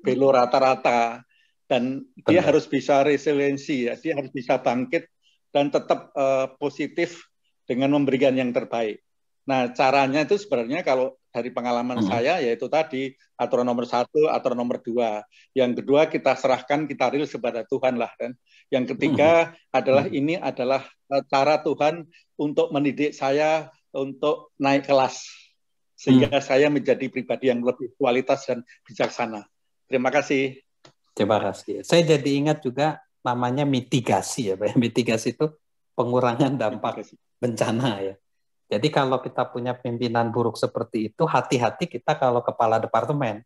Speaker 6: belok rata-rata, dan dia harus bisa resiliensi, ya, dia harus bisa bangkit dan tetap positif dengan memberikan yang terbaik. Nah, caranya itu sebenarnya kalau dari pengalaman saya, yaitu tadi aturan nomor 1, aturan nomor 2. Yang kedua kita serahkan, kita rilis kepada Tuhan lah kan. Yang ketiga adalah ini adalah cara Tuhan untuk mendidik saya untuk naik kelas. Sehingga saya menjadi pribadi yang lebih kualitas dan bijaksana. Terima kasih.
Speaker 2: Terima kasih. Saya jadi ingat juga namanya mitigasi ya, Pak. Mitigasi itu pengurangan dampak bencana ya. Jadi kalau kita punya pimpinan buruk seperti itu, hati-hati kita kalau kepala departemen.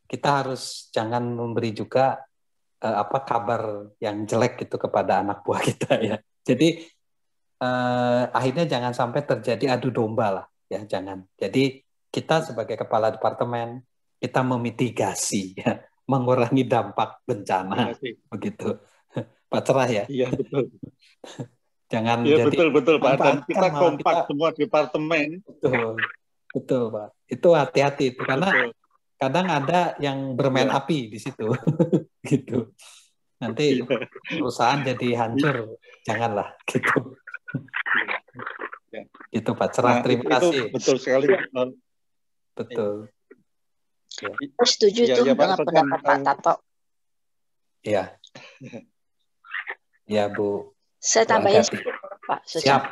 Speaker 2: Kita harus jangan memberi juga kabar yang jelek gitu kepada anak buah kita ya. Jadi akhirnya jangan sampai terjadi adu domba lah ya, jangan. Jadi kita sebagai kepala departemen kita memitigasi ya, mengurangi dampak bencana begitu. Pak Cerah ya.
Speaker 6: Iya betul.
Speaker 2: Jangan
Speaker 6: ya,
Speaker 2: jadi
Speaker 6: betul Pak, dan kita kompak semua departemen.
Speaker 2: Betul Pak. Itu hati-hati itu karena kadang ada yang bermain api di situ gitu. Nanti perusahaan jadi hancur, janganlah gitu. Itu Pak Cerah, terima kasih.
Speaker 6: Betul sekali.
Speaker 2: Betul.
Speaker 3: Ya. Setuju tuh dengan pendapat Pak Tato.
Speaker 2: Iya. Ya Bu.
Speaker 3: Saya tambahin sedikit, Pak.
Speaker 2: Siap.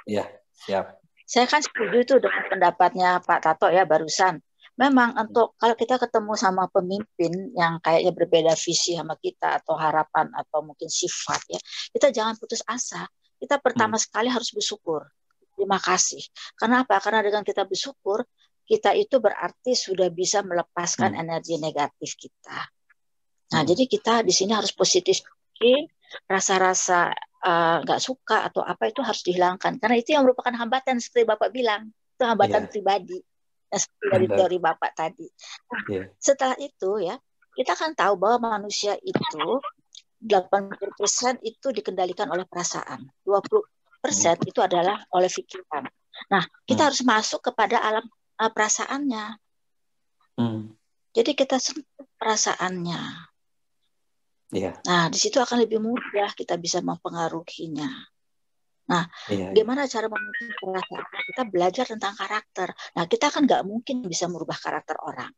Speaker 2: Ya, siap.
Speaker 3: Saya kan setuju tuh dengan pendapatnya Pak Tato ya barusan. Memang untuk kalau kita ketemu sama pemimpin yang kayaknya berbeda visi sama kita atau harapan atau mungkin sifat ya, kita jangan putus asa. Kita pertama sekali harus bersyukur. Terima kasih. Karena apa? Karena dengan kita bersyukur, kita itu berarti sudah bisa melepaskan energi negatif kita. Nah, jadi kita di sini harus positif. Rasa-rasa nggak suka atau apa itu harus dihilangkan karena itu yang merupakan hambatan seperti Bapak bilang, itu hambatan pribadi seperti dari teori Bapak tadi. Nah, setelah itu ya kita kan tahu bahwa manusia itu 80% itu dikendalikan oleh perasaan, 20% itu adalah oleh pikiran. Nah, kita harus masuk kepada alam perasaannya. Jadi kita sentuh perasaannya. Nah, di situ akan lebih mudah kita bisa mempengaruhinya. Nah, gimana cara memiliki perasaan? Kita belajar tentang karakter. Nah, kita kan nggak mungkin bisa merubah karakter orang.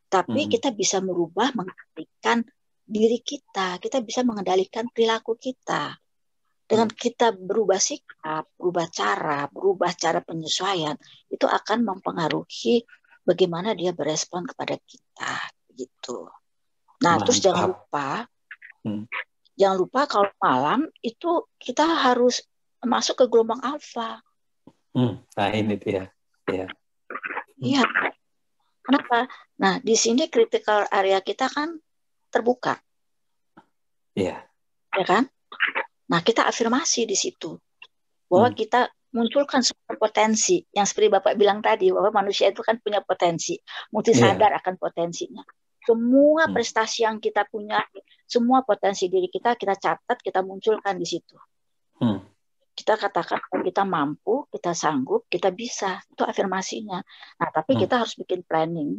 Speaker 3: Tapi kita bisa merubah, mengendalikan diri kita. Kita bisa mengendalikan perilaku kita. Dengan kita berubah sikap, berubah cara penyesuaian, itu akan mempengaruhi bagaimana dia berespon kepada kita. Gitu. Nah, terus jangan lupa kalau malam itu kita harus masuk ke gelombang alfa.
Speaker 2: Nah ini dia.
Speaker 3: Iya. Kenapa? Nah di sini critical area kita kan terbuka.
Speaker 2: Iya.
Speaker 3: Ya kan? Nah kita afirmasi di situ bahwa kita munculkan semua potensi yang seperti Bapak bilang tadi bahwa manusia itu kan punya potensi, mesti sadar akan potensinya. Semua prestasi yang kita punya, semua potensi diri kita catat, kita munculkan di situ. Kita katakan kalau kita mampu, kita sanggup, kita bisa. Itu afirmasinya. Nah, tapi kita harus bikin planning.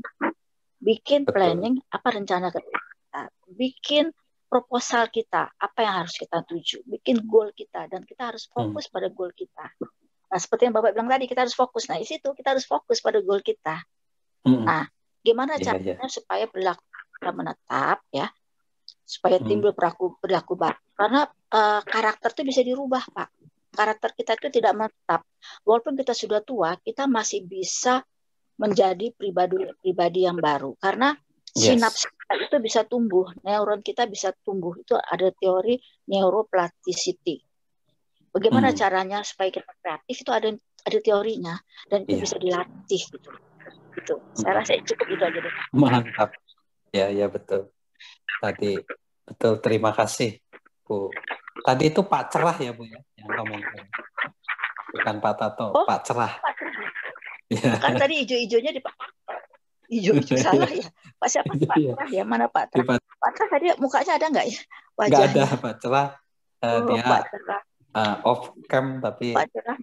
Speaker 3: Planning, apa rencana kita. Bikin proposal kita, apa yang harus kita tuju. Bikin goal kita, dan kita harus fokus pada goal kita. Nah, seperti yang Bapak bilang tadi, kita harus fokus. Nah, di situ kita harus fokus pada goal kita. Nah, gimana caranya supaya perilaku kita menetap ya, supaya timbul perilaku baru. Karena karakter itu bisa dirubah, Pak. Karakter kita itu tidak menetap. Walaupun kita sudah tua, kita masih bisa menjadi pribadi yang baru. Karena sinaps itu bisa tumbuh, neuron kita bisa tumbuh. Itu ada teori neuroplasticity. Bagaimana caranya supaya kita kreatif itu ada teorinya dan itu bisa dilatih gitu. Gitu. Saya rasa cukup itu aja deh.
Speaker 2: Mantap. Ya betul. Tadi betul, terima kasih Bu. Tadi itu Pak Cerah ya Bu ya yang ngomong. Bukan Pak Tato, Pak Cerah.
Speaker 3: Pak Cerah. Ya. Kan tadi hijau-hijaunya di Pak hijau salah ya. Pak siapa Pak Cerah ya? Mana Pak Cerah? Pak Cerah tadi mukanya ada nggak ya? Wajahnya.
Speaker 2: Nggak ada Pak Cerah. Dia
Speaker 3: Pak Cerah.
Speaker 2: Off cam tapi
Speaker 3: Pak Cerah.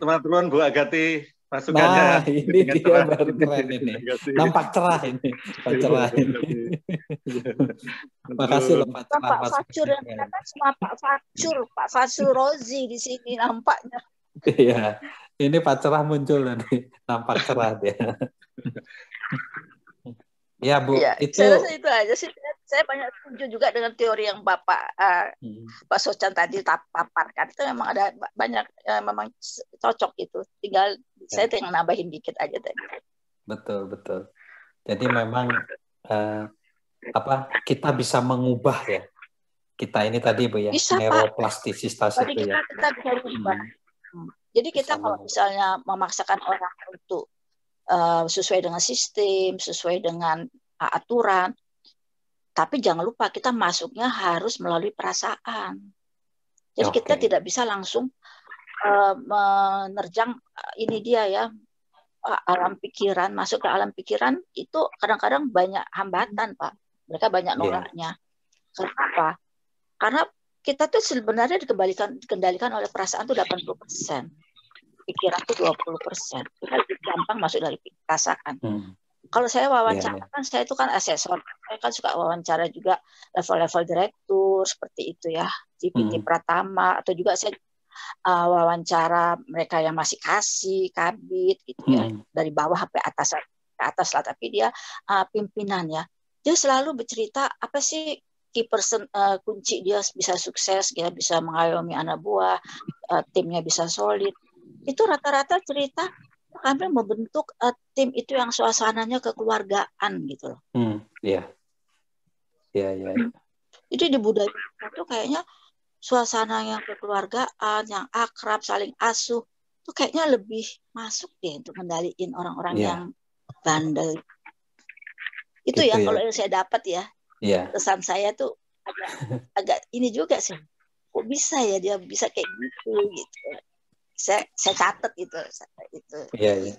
Speaker 6: Teman-teman Bu Agati masukannya.
Speaker 2: Nah, ini dia baru keren ini. Nampak cerah ini. Pak Cerah ini. Terima kasih loh Pak Cerah.
Speaker 3: Pak Facur yang kata sama Pak Facur Rozi di sini nampaknya.
Speaker 2: Iya. Ini Pak Cerah muncul tadi, nampak cerah dia. Ya Bu,
Speaker 3: Ya,
Speaker 2: itu
Speaker 3: saya rasa itu aja sih. Saya banyak setuju juga dengan teori yang Pak Socan tadi paparkan. Itu memang ada banyak memang cocok itu. Tinggal saya tinggal nambahin dikit aja tadi.
Speaker 2: betul. Jadi memang kita bisa mengubah ya. Kita ini tadi Bu ya,
Speaker 3: Bisa, Pak.
Speaker 2: neuroplastisitas
Speaker 3: Jadi
Speaker 2: itu ya.
Speaker 3: kita bisa berubah. Jadi kita kalau misalnya memaksakan orang untuk sesuai dengan sistem, sesuai dengan aturan, tapi jangan lupa kita masuknya harus melalui perasaan. Jadi kita tidak bisa langsung menerjang ini dia ya, alam pikiran, masuk ke alam pikiran itu kadang-kadang banyak hambatan, Pak. Mereka banyak nolaknya. Karena apa? Karena kita tuh sebenarnya dikendalikan oleh perasaan tuh 80%. Pikiran tuh 20%. Kita lebih gampang masuk dari perasaan. Kalau saya wawancara kan saya itu kan asesor. Saya kan suka wawancara juga level-level direktur seperti itu ya. GPT Pratama atau juga saya wawancara mereka yang masih kabit gitu ya. Dari bawah sampai ke atas lah, tapi dia pimpinan ya. Dia selalu bercerita apa sih key person, kunci dia bisa sukses, dia bisa mengayomi anak buah, timnya bisa solid. Itu rata-rata cerita kami membentuk tim itu yang suasananya kekeluargaan gitu loh.
Speaker 2: Iya.
Speaker 3: Jadi di budaya itu kayaknya suasana yang kekeluargaan, yang akrab, saling asuh, itu kayaknya lebih masuk deh untuk kendaliin orang-orang yang bandel. Itu gitu ya, kalau yang saya dapat ya. Pesan saya tuh agak ini juga sih. Kok bisa ya dia bisa kayak gitu. Saya catat itu.
Speaker 2: Iya.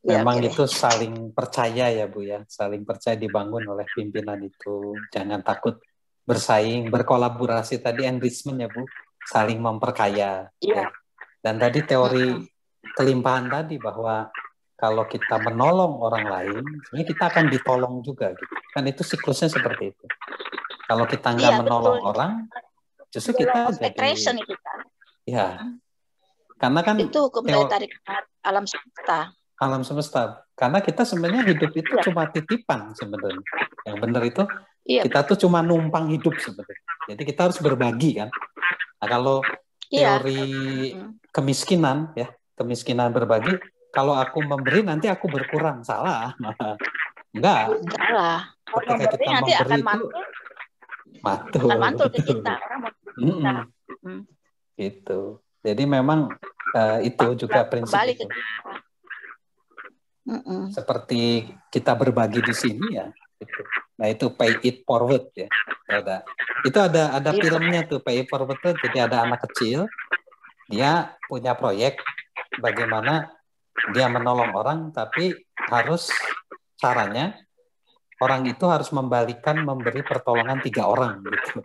Speaker 2: Memang itu saling percaya ya Bu ya, saling percaya dibangun oleh pimpinan itu. Jangan takut bersaing, berkolaborasi tadi enrichment ya Bu, saling memperkaya. Ya. Dan tadi teori kelimpahan tadi bahwa kalau kita menolong orang lain, sebenarnya kita akan ditolong juga gitu. Kan itu siklusnya seperti itu. Kalau kita nggak menolong orang, justru kita jadi
Speaker 3: itu kan.
Speaker 2: Ya. Karena kan
Speaker 3: itu hukum daya tarik alam semesta.
Speaker 2: Alam semesta. Karena kita sebenarnya hidup itu cuma titipan sebenarnya. Yang benar itu kita tuh cuma numpang hidup sebenarnya. Jadi kita harus berbagi kan. Nah, kalau teori kemiskinan ya, kemiskinan berbagi, kalau aku memberi nanti aku berkurang, salah. Enggak.
Speaker 3: Salah.
Speaker 2: Ketika kita
Speaker 3: nanti
Speaker 2: memberi
Speaker 3: akan
Speaker 2: itu
Speaker 3: mantul ke kita. Orang mau
Speaker 2: gitu. Jadi memang itu juga prinsip itu. Seperti kita berbagi di sini ya. Gitu. Nah itu pay it forward ya. Itu ada filmnya tuh pay it forward tuh. Jadi ada anak kecil, dia punya proyek bagaimana dia menolong orang, tapi harus caranya orang itu harus memberi pertolongan 3 orang gitu.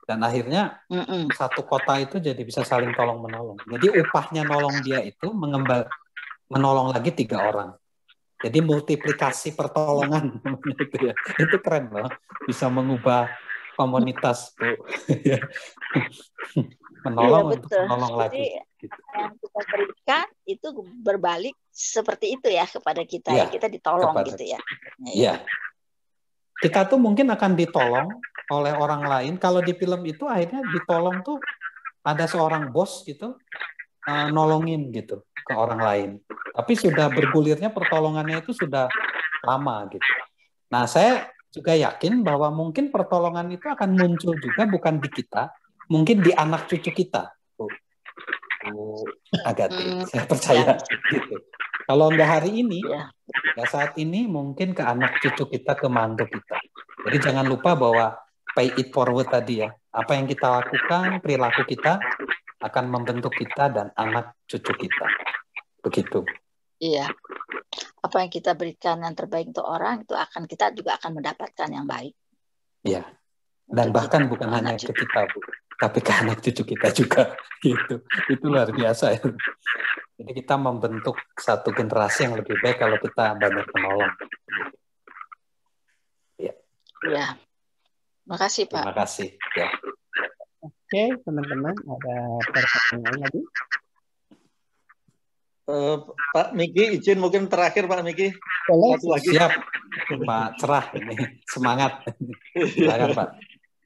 Speaker 2: Dan akhirnya satu kota itu jadi bisa saling tolong menolong. Jadi upahnya nolong dia itu menolong lagi 3 orang. Jadi multiplikasi pertolongan gitu ya. Itu keren loh. Bisa mengubah komunitas tuh. Menolong untuk menolong lagi.
Speaker 3: Jadi yang kita berikan itu berbalik seperti itu ya kepada kita. Ya, kita ditolong gitu ya.
Speaker 2: Iya. Kita tuh mungkin akan ditolong oleh orang lain. Kalau di film itu akhirnya ditolong tuh ada seorang bos gitu nolongin gitu ke orang lain. Tapi sudah bergulirnya pertolongannya itu sudah lama gitu. Nah, saya juga yakin bahwa mungkin pertolongan itu akan muncul juga bukan di kita, mungkin di anak cucu kita. Agati, saya percaya gitu. Kalau nggak hari ini, ya saat ini mungkin ke anak cucu kita, ke mantu kita. Jadi jangan lupa bahwa pay it forward tadi ya. Apa yang kita lakukan, perilaku kita akan membentuk kita dan anak cucu kita. Begitu.
Speaker 3: Iya. Apa yang kita berikan yang terbaik untuk orang, itu kita juga akan mendapatkan yang baik.
Speaker 2: Iya. Dan bahkan bukan hanya ke kita, Bu, tapi ke anak cucu kita juga. Gitu. Itu luar biasa ya. Jadi kita membentuk satu generasi yang lebih baik kalau kita banyak menolong.
Speaker 3: Iya. Makasih, Pak.
Speaker 2: Terima kasih. Ya.
Speaker 1: Oke, teman-teman, ada pertanyaan lagi?
Speaker 6: Pak Miki, izin mungkin terakhir Pak Miki. Satu lagi.
Speaker 2: Siap, Pak Cerah ini semangat. Silakan Pak.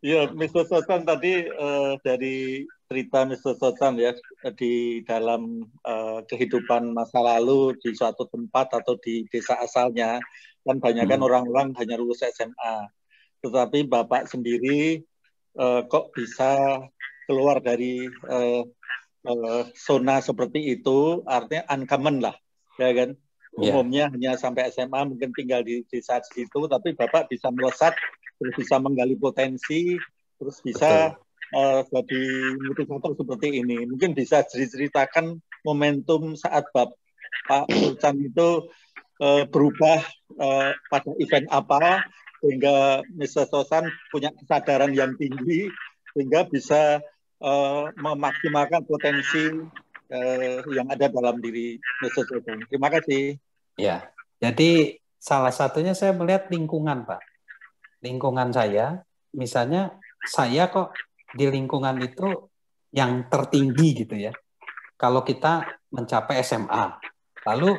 Speaker 6: Ya, Mr. Sotan tadi dari cerita Mr. Sotan ya di dalam kehidupan masa lalu di suatu tempat atau di desa asalnya kan banyak kan orang-orang hanya lulus SMA, tetapi Bapak sendiri kok bisa keluar dari zona seperti itu, artinya uncommon lah, ya kan? Umumnya hanya sampai SMA, mungkin tinggal di desa situ, tapi Bapak bisa melesat, terus bisa menggali potensi, terus bisa jadi motivator seperti ini. Mungkin bisa ceritakan momentum saat Pak Sultan itu berubah pada event apa, sehingga Mr. Sosan punya kesadaran yang tinggi, sehingga bisa memaksimalkan potensi yang ada dalam diri Mr. Sosan. Terima kasih.
Speaker 2: Ya, jadi salah satunya saya melihat lingkungan, Pak. Lingkungan saya, misalnya saya kok di lingkungan itu yang tertinggi gitu ya. Kalau kita mencapai SMA, lalu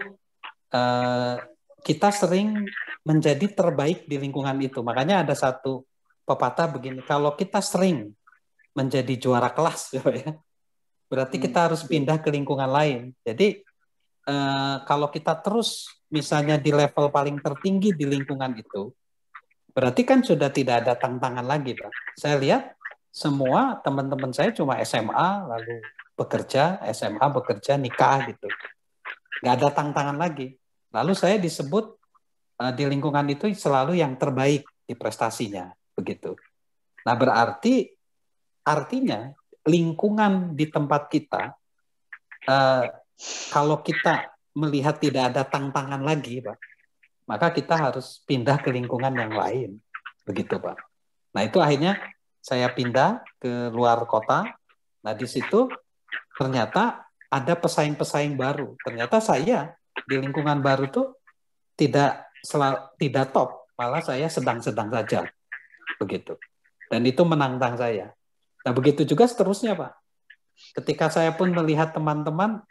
Speaker 2: kita sering menjadi terbaik di lingkungan itu. Makanya ada satu pepatah begini, kalau kita sering menjadi juara kelas, ya, berarti kita harus pindah ke lingkungan lain. Jadi kalau kita terus misalnya di level paling tertinggi di lingkungan itu, berarti kan sudah tidak ada tantangan lagi, Pak. Saya lihat semua teman-teman saya cuma SMA, lalu bekerja, SMA bekerja, nikah gitu. Nggak ada tantangan lagi. Lalu saya disebut di lingkungan itu selalu yang terbaik di prestasinya, begitu. Nah, artinya lingkungan di tempat kita, kalau kita melihat tidak ada tantangan lagi, Pak, maka kita harus pindah ke lingkungan yang lain, begitu, Pak. Nah, itu akhirnya saya pindah ke luar kota. Nah, di situ ternyata ada pesaing-pesaing baru. Ternyata saya di lingkungan baru tuh tidak top, malah saya sedang-sedang saja, begitu. Dan itu menantang saya. Nah, begitu juga seterusnya, Pak. Ketika saya pun melihat teman-teman,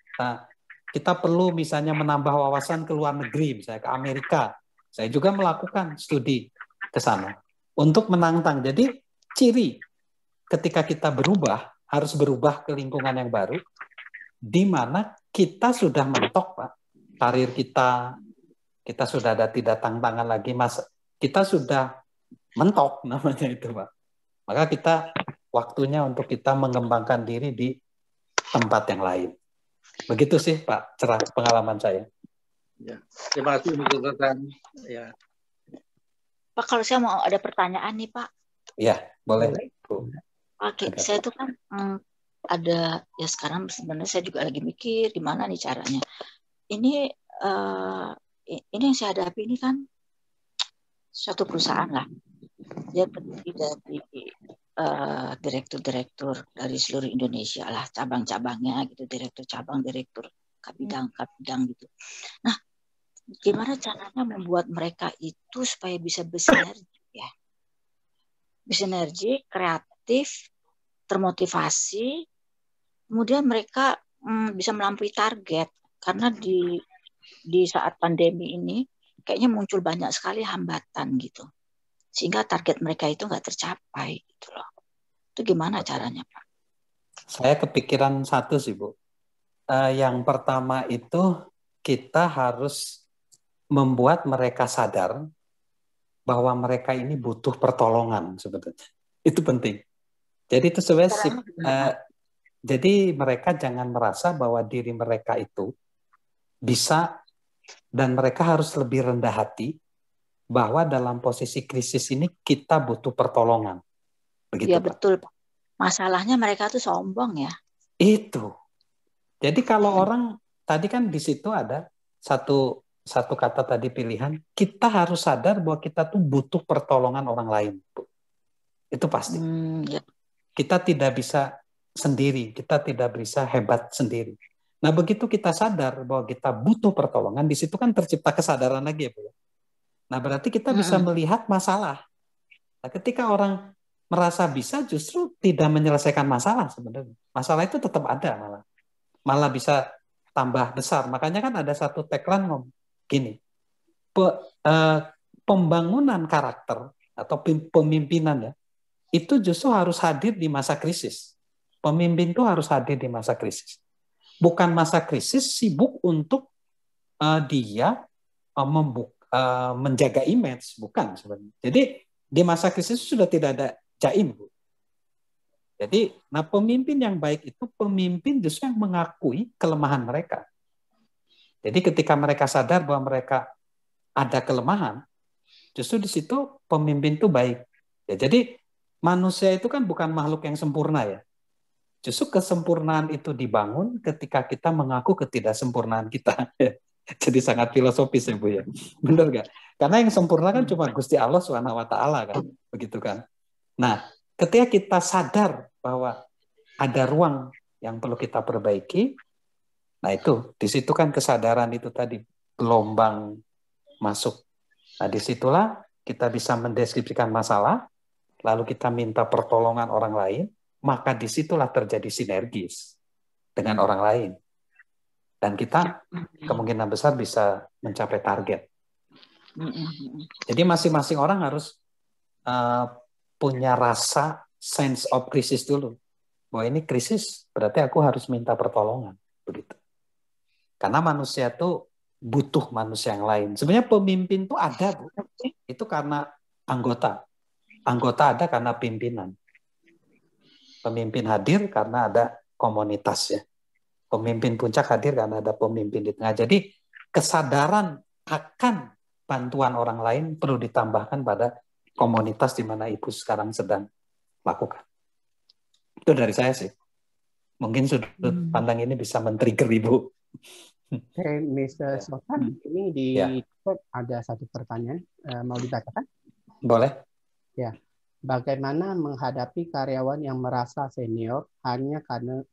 Speaker 2: kita perlu misalnya menambah wawasan ke luar negeri, misalnya ke Amerika. Saya juga melakukan studi ke sana untuk menantang. Jadi ciri ketika kita berubah, harus berubah ke lingkungan yang baru, di mana kita sudah mentok, Pak. Karir kita sudah ada tidak tantangan lagi, Mas. Kita sudah mentok namanya itu, Pak. Maka kita waktunya untuk kita mengembangkan diri di tempat yang lain. Begitu sih, Pak, Cerah pengalaman saya.
Speaker 6: Ya. Terima kasih, Mr. Sotan. Ya.
Speaker 3: Pak, kalau saya mau ada pertanyaan nih, Pak.
Speaker 2: Ya, boleh.
Speaker 3: Oke, saya tuh kan ada, ya sekarang sebenarnya saya juga lagi mikir gimana nih caranya. Ini yang saya hadapi ini kan suatu perusahaan lah. Dia terdiri dari direktur-direktur dari seluruh Indonesia lah, cabang-cabangnya gitu, direktur cabang, direktur bidang gitu. Nah, gimana caranya membuat mereka itu supaya bisa bersinergi ya? Bersinergi, kreatif, termotivasi, kemudian mereka bisa melampaui target, karena di saat pandemi ini kayaknya muncul banyak sekali hambatan gitu, sehingga target mereka itu nggak tercapai gitu loh. Itu gimana caranya, Pak?
Speaker 2: Saya kepikiran satu sih, Bu. Yang pertama itu kita harus membuat mereka sadar bahwa mereka ini butuh pertolongan sebetulnya. Itu penting. Jadi itu sebenarnya jadi mereka jangan merasa bahwa diri mereka itu bisa, dan mereka harus lebih rendah hati bahwa dalam posisi krisis ini kita butuh pertolongan. Begitu,
Speaker 3: ya,
Speaker 2: Pak.
Speaker 3: Betul, Pak. Masalahnya mereka tuh sombong ya.
Speaker 2: Itu. Jadi kalau orang tadi kan di situ ada satu kata tadi pilihan, kita harus sadar bahwa kita tuh butuh pertolongan orang lain, Bu. Itu pasti.
Speaker 3: Ya.
Speaker 2: Kita tidak bisa sendiri, kita tidak bisa hebat sendiri. Nah, begitu kita sadar bahwa kita butuh pertolongan, di situ kan tercipta kesadaran lagi ya, Bu. Nah, berarti kita bisa melihat masalah. Nah, ketika orang merasa bisa, justru tidak menyelesaikan masalah sebenarnya. Masalah itu tetap ada malah bisa tambah besar. Makanya kan ada satu tagline ngomong gini, pembangunan karakter atau pemimpinan ya, itu justru harus hadir di masa krisis. Pemimpin itu harus hadir di masa krisis. Bukan masa krisis sibuk untuk dia menjaga image, bukan sebenarnya. Jadi di masa krisis sudah tidak ada jaim, Bu. Jadi, nah pemimpin yang baik itu pemimpin justru yang mengakui kelemahan mereka. Jadi ketika mereka sadar bahwa mereka ada kelemahan, justru di situ pemimpin itu baik. Ya, jadi manusia itu kan bukan makhluk yang sempurna ya. Justru kesempurnaan itu dibangun ketika kita mengaku ketidaksempurnaan kita. Jadi sangat filosofis ya Bu ya. Benar nggak? Karena yang sempurna kan cuma Gusti Allah SWT kan. Begitu kan. Nah, ketika kita sadar bahwa ada ruang yang perlu kita perbaiki, nah itu, di situ kan kesadaran itu tadi, gelombang masuk. Nah, disitulah kita bisa mendeskripsikan masalah, lalu kita minta pertolongan orang lain, maka disitulah terjadi sinergis dengan orang lain. Dan kita kemungkinan besar bisa mencapai target. Jadi masing-masing orang harus punya rasa sense of crisis dulu. Bahwa ini krisis, berarti aku harus minta pertolongan. Begitu. Karena manusia itu butuh manusia yang lain. Sebenarnya pemimpin itu ada, Bu. Itu karena anggota. Anggota ada karena pimpinan. Pemimpin hadir karena ada komunitas ya. Pemimpin puncak hadir karena ada pemimpin di tengah. Jadi kesadaran akan bantuan orang lain perlu ditambahkan pada komunitas di mana Ibu sekarang sedang lakukan. Itu dari saya sih. Mungkin sudut pandang ini bisa men-trigger Ibu.
Speaker 1: Oke, Mr. Sultan, ini di chat ada satu pertanyaan. Mau dibacakan?
Speaker 2: Boleh.
Speaker 1: Ya. Bagaimana menghadapi karyawan yang merasa senior hanya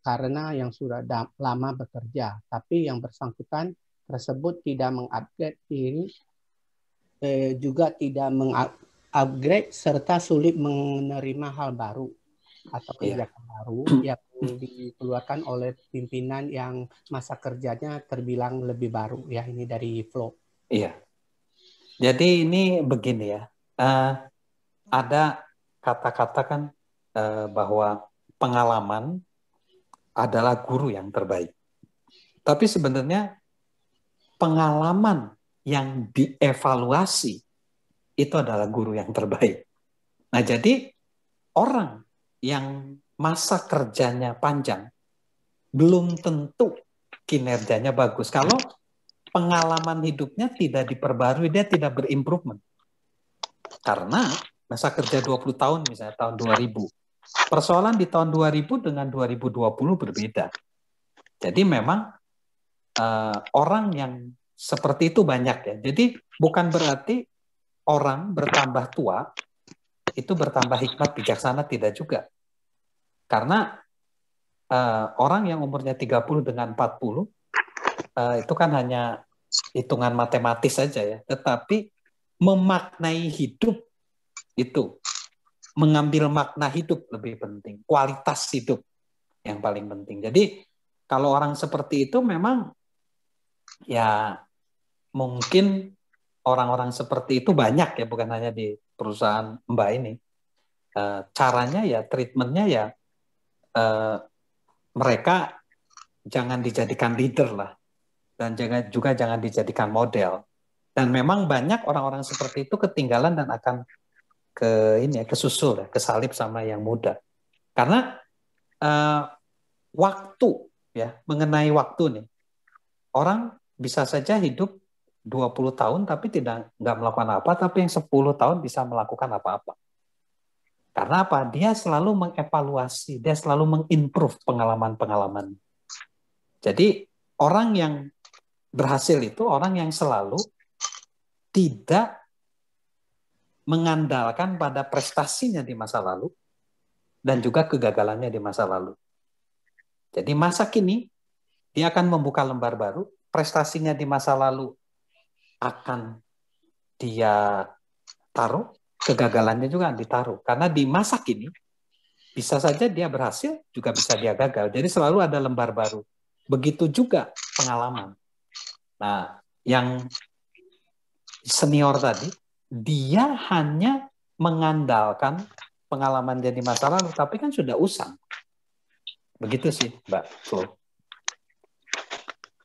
Speaker 1: karena yang sudah lama bekerja, tapi yang bersangkutan tersebut tidak mengupgrade diri, juga tidak mengupgrade serta sulit menerima hal baru atau kebijakan baru yang dikeluarkan oleh pimpinan yang masa kerjanya terbilang lebih baru. Ya, ini dari Flow.
Speaker 2: Iya. Jadi ini begini ya. Ada kata-kata kan bahwa pengalaman adalah guru yang terbaik. Tapi sebenarnya pengalaman yang dievaluasi itu adalah guru yang terbaik. Nah, jadi orang yang masa kerjanya panjang belum tentu kinerjanya bagus. Kalau pengalaman hidupnya tidak diperbarui, dia tidak berimprovement. Karena masa kerja 20 tahun misalnya tahun 2000. Persoalan di tahun 2000 dengan 2020 berbeda. Jadi memang orang yang seperti itu banyak ya. Jadi bukan berarti orang bertambah tua itu bertambah hikmat bijaksana, tidak juga. Karena orang yang umurnya 30 dengan 40 itu kan hanya hitungan matematis saja ya. Tetapi memaknai hidup itu, mengambil makna hidup lebih penting, kualitas hidup yang paling penting. Jadi kalau orang seperti itu memang ya mungkin orang-orang seperti itu banyak ya, bukan hanya di perusahaan Mbak ini. Caranya ya, treatmentnya ya mereka jangan dijadikan leader lah, dan jangan dijadikan model. Dan memang banyak orang-orang seperti itu ketinggalan dan akan kesusul ya, kesalip sama yang muda. Karena waktu ya, mengenai waktu nih, orang bisa saja hidup 20 tahun tapi nggak melakukan apa, tapi yang 10 tahun bisa melakukan apa-apa. Karena apa? Dia selalu mengevaluasi, dia selalu mengimprove pengalaman-pengalaman. Jadi orang yang berhasil itu orang yang selalu tidak mengandalkan pada prestasinya di masa lalu dan juga kegagalannya di masa lalu. Jadi masa kini dia akan membuka lembar baru, prestasinya di masa lalu akan dia taruh, kegagalannya juga ditaruh. Karena di masa kini bisa saja dia berhasil, juga bisa dia gagal. Jadi selalu ada lembar baru. begitu juga pengalaman. Nah, yang senior tadi, dia hanya mengandalkan pengalaman jadi masa lalu, tapi kan sudah usang. Begitu sih, Mbak Flo,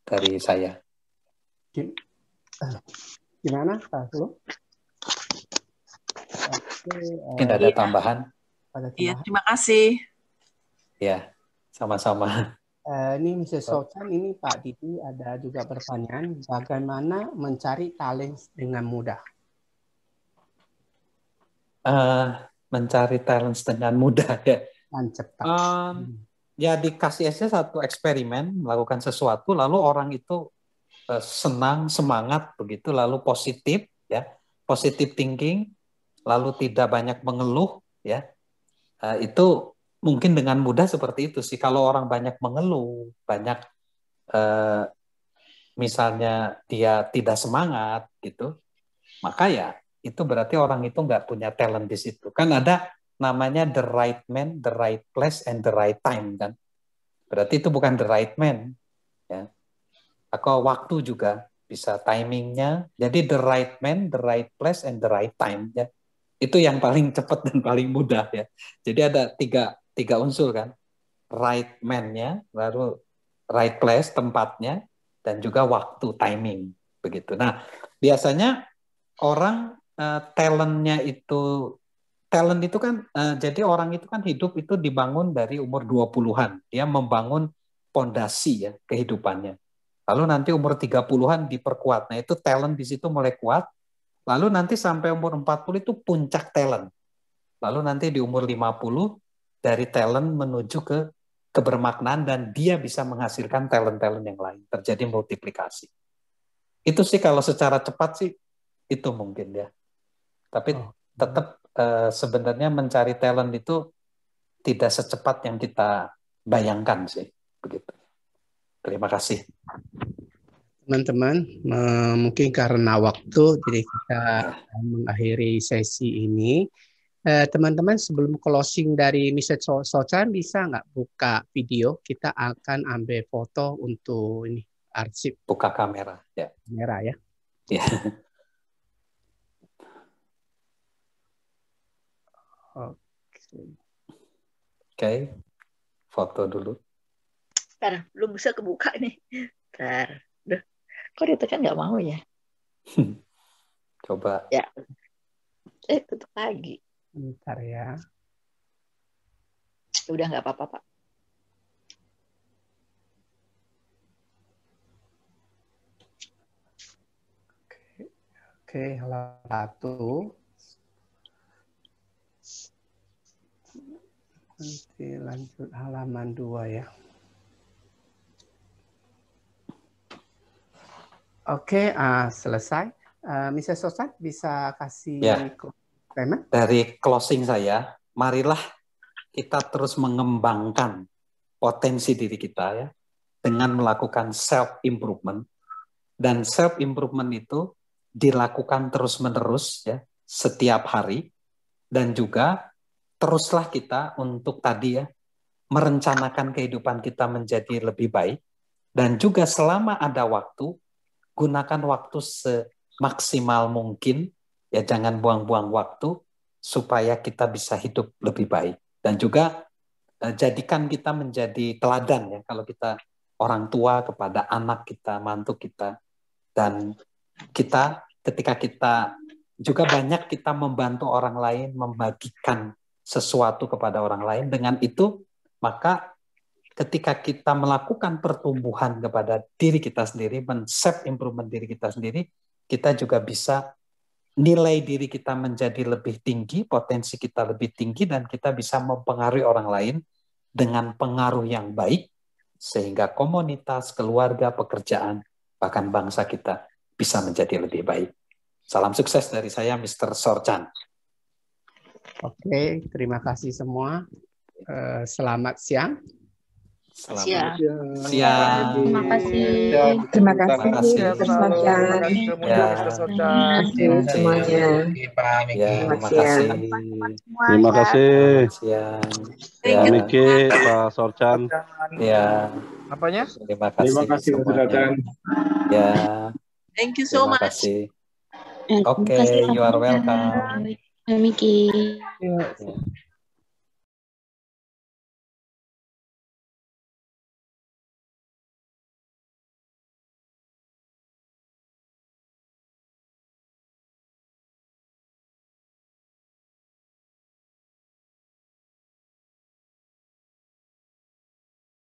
Speaker 2: dari saya.
Speaker 1: Gimana, Pak Flo?
Speaker 2: Mungkin ada tambahan?
Speaker 9: Iya, terima kasih.
Speaker 2: Ya, sama-sama.
Speaker 1: Ini Mrs. Socan, ini Pak Didi ada juga pertanyaan, bagaimana mencari talent dengan mudah?
Speaker 2: Mencari talent dengan mudah ya.
Speaker 1: Dan cepat.
Speaker 2: Ya dikasih aja satu eksperimen, melakukan sesuatu, lalu orang itu senang, semangat begitu, lalu positif ya, positive thinking, lalu tidak banyak mengeluh ya. Itu mungkin dengan mudah seperti itu sih. Kalau orang banyak mengeluh, banyak misalnya dia tidak semangat gitu, maka ya itu berarti orang itu nggak punya talent di situ. Kan ada namanya the right man, the right place, and the right time kan. Berarti itu bukan the right man ya. Atau waktu juga bisa timingnya. Jadi the right man, the right place, and the right time ya. Itu yang paling cepat dan paling mudah ya. Jadi ada tiga unsur kan. Right man-nya, lalu right place, tempatnya, dan juga waktu, timing. Begitu. Nah, biasanya orang talent itu kan, jadi orang itu kan hidup itu dibangun dari umur 20-an. Dia membangun pondasi ya kehidupannya. Lalu nanti umur 30-an diperkuat. Nah itu talent di situ mulai kuat. Lalu nanti sampai umur 40 itu puncak talent. Lalu nanti di umur 50 dari talent menuju ke kebermaknaan dan dia bisa menghasilkan talent-talent yang lain. Terjadi multiplikasi. Itu sih kalau secara cepat sih itu mungkin ya. Tapi tetap sebenarnya mencari talent itu tidak secepat yang kita bayangkan sih. Begitu. Terima kasih.
Speaker 1: Teman-teman, mungkin karena waktu, jadi kita mengakhiri sesi ini. Teman-teman, sebelum closing dari Mr. Socan, bisa nggak buka video? Kita akan ambil foto untuk ini arsip.
Speaker 2: Buka kamera, ya.
Speaker 1: Kamera ya.
Speaker 2: Ya. Oke, foto dulu.
Speaker 3: Bentar, belum bisa kebuka nih. Bentar. Udah. Kok ditekan nggak mau ya?
Speaker 2: Coba.
Speaker 3: Ya. Tutup lagi.
Speaker 1: Bentar ya.
Speaker 3: Udah nggak apa-apa, Pak.
Speaker 1: Oke, satu. Nanti lanjut halaman 2 ya. Oke, selesai. Mrs. Sosan bisa kasih statement?
Speaker 2: Dari closing saya, marilah kita terus mengembangkan potensi diri kita ya dengan melakukan self improvement, dan self improvement itu dilakukan terus-menerus ya setiap hari, dan juga teruslah kita untuk tadi ya merencanakan kehidupan kita menjadi lebih baik, dan juga selama ada waktu gunakan waktu semaksimal mungkin ya, jangan buang-buang waktu supaya kita bisa hidup lebih baik, dan juga jadikan kita menjadi teladan ya kalau kita orang tua kepada anak kita, mantu kita, dan kita ketika kita juga banyak kita membantu orang lain, membagikan sesuatu kepada orang lain. Dengan itu, maka ketika kita melakukan pertumbuhan kepada diri kita sendiri, men-self improvement diri kita sendiri, kita juga bisa nilai diri kita menjadi lebih tinggi, potensi kita lebih tinggi, dan kita bisa mempengaruhi orang lain dengan pengaruh yang baik, sehingga komunitas, keluarga, pekerjaan, bahkan bangsa kita bisa menjadi lebih baik. Salam sukses dari saya, Mr. Sorchan.
Speaker 1: Oke, terima kasih semua. Selamat siang.
Speaker 2: Selamat
Speaker 3: Siang.
Speaker 2: siang.
Speaker 8: Terima kasih.
Speaker 10: Terima kasih.
Speaker 2: Terima kasih.
Speaker 10: Terima kasih semuanya.
Speaker 2: Ya,
Speaker 10: Selamat
Speaker 2: terima
Speaker 10: siang.
Speaker 2: kasih.
Speaker 11: Terima kasih.
Speaker 2: Selamat siang.
Speaker 11: Pak
Speaker 2: Ya,
Speaker 11: Miki, Pak Sorchan.
Speaker 2: ya.
Speaker 7: Apanya?
Speaker 2: Terima kasih semuanya. Ya.
Speaker 9: Thank you so
Speaker 2: Terima
Speaker 9: much.
Speaker 2: kasih.
Speaker 8: Terima
Speaker 2: Oke,
Speaker 8: kasih,
Speaker 2: you are
Speaker 8: Pak
Speaker 2: welcome.
Speaker 8: Miki.
Speaker 7: Ya.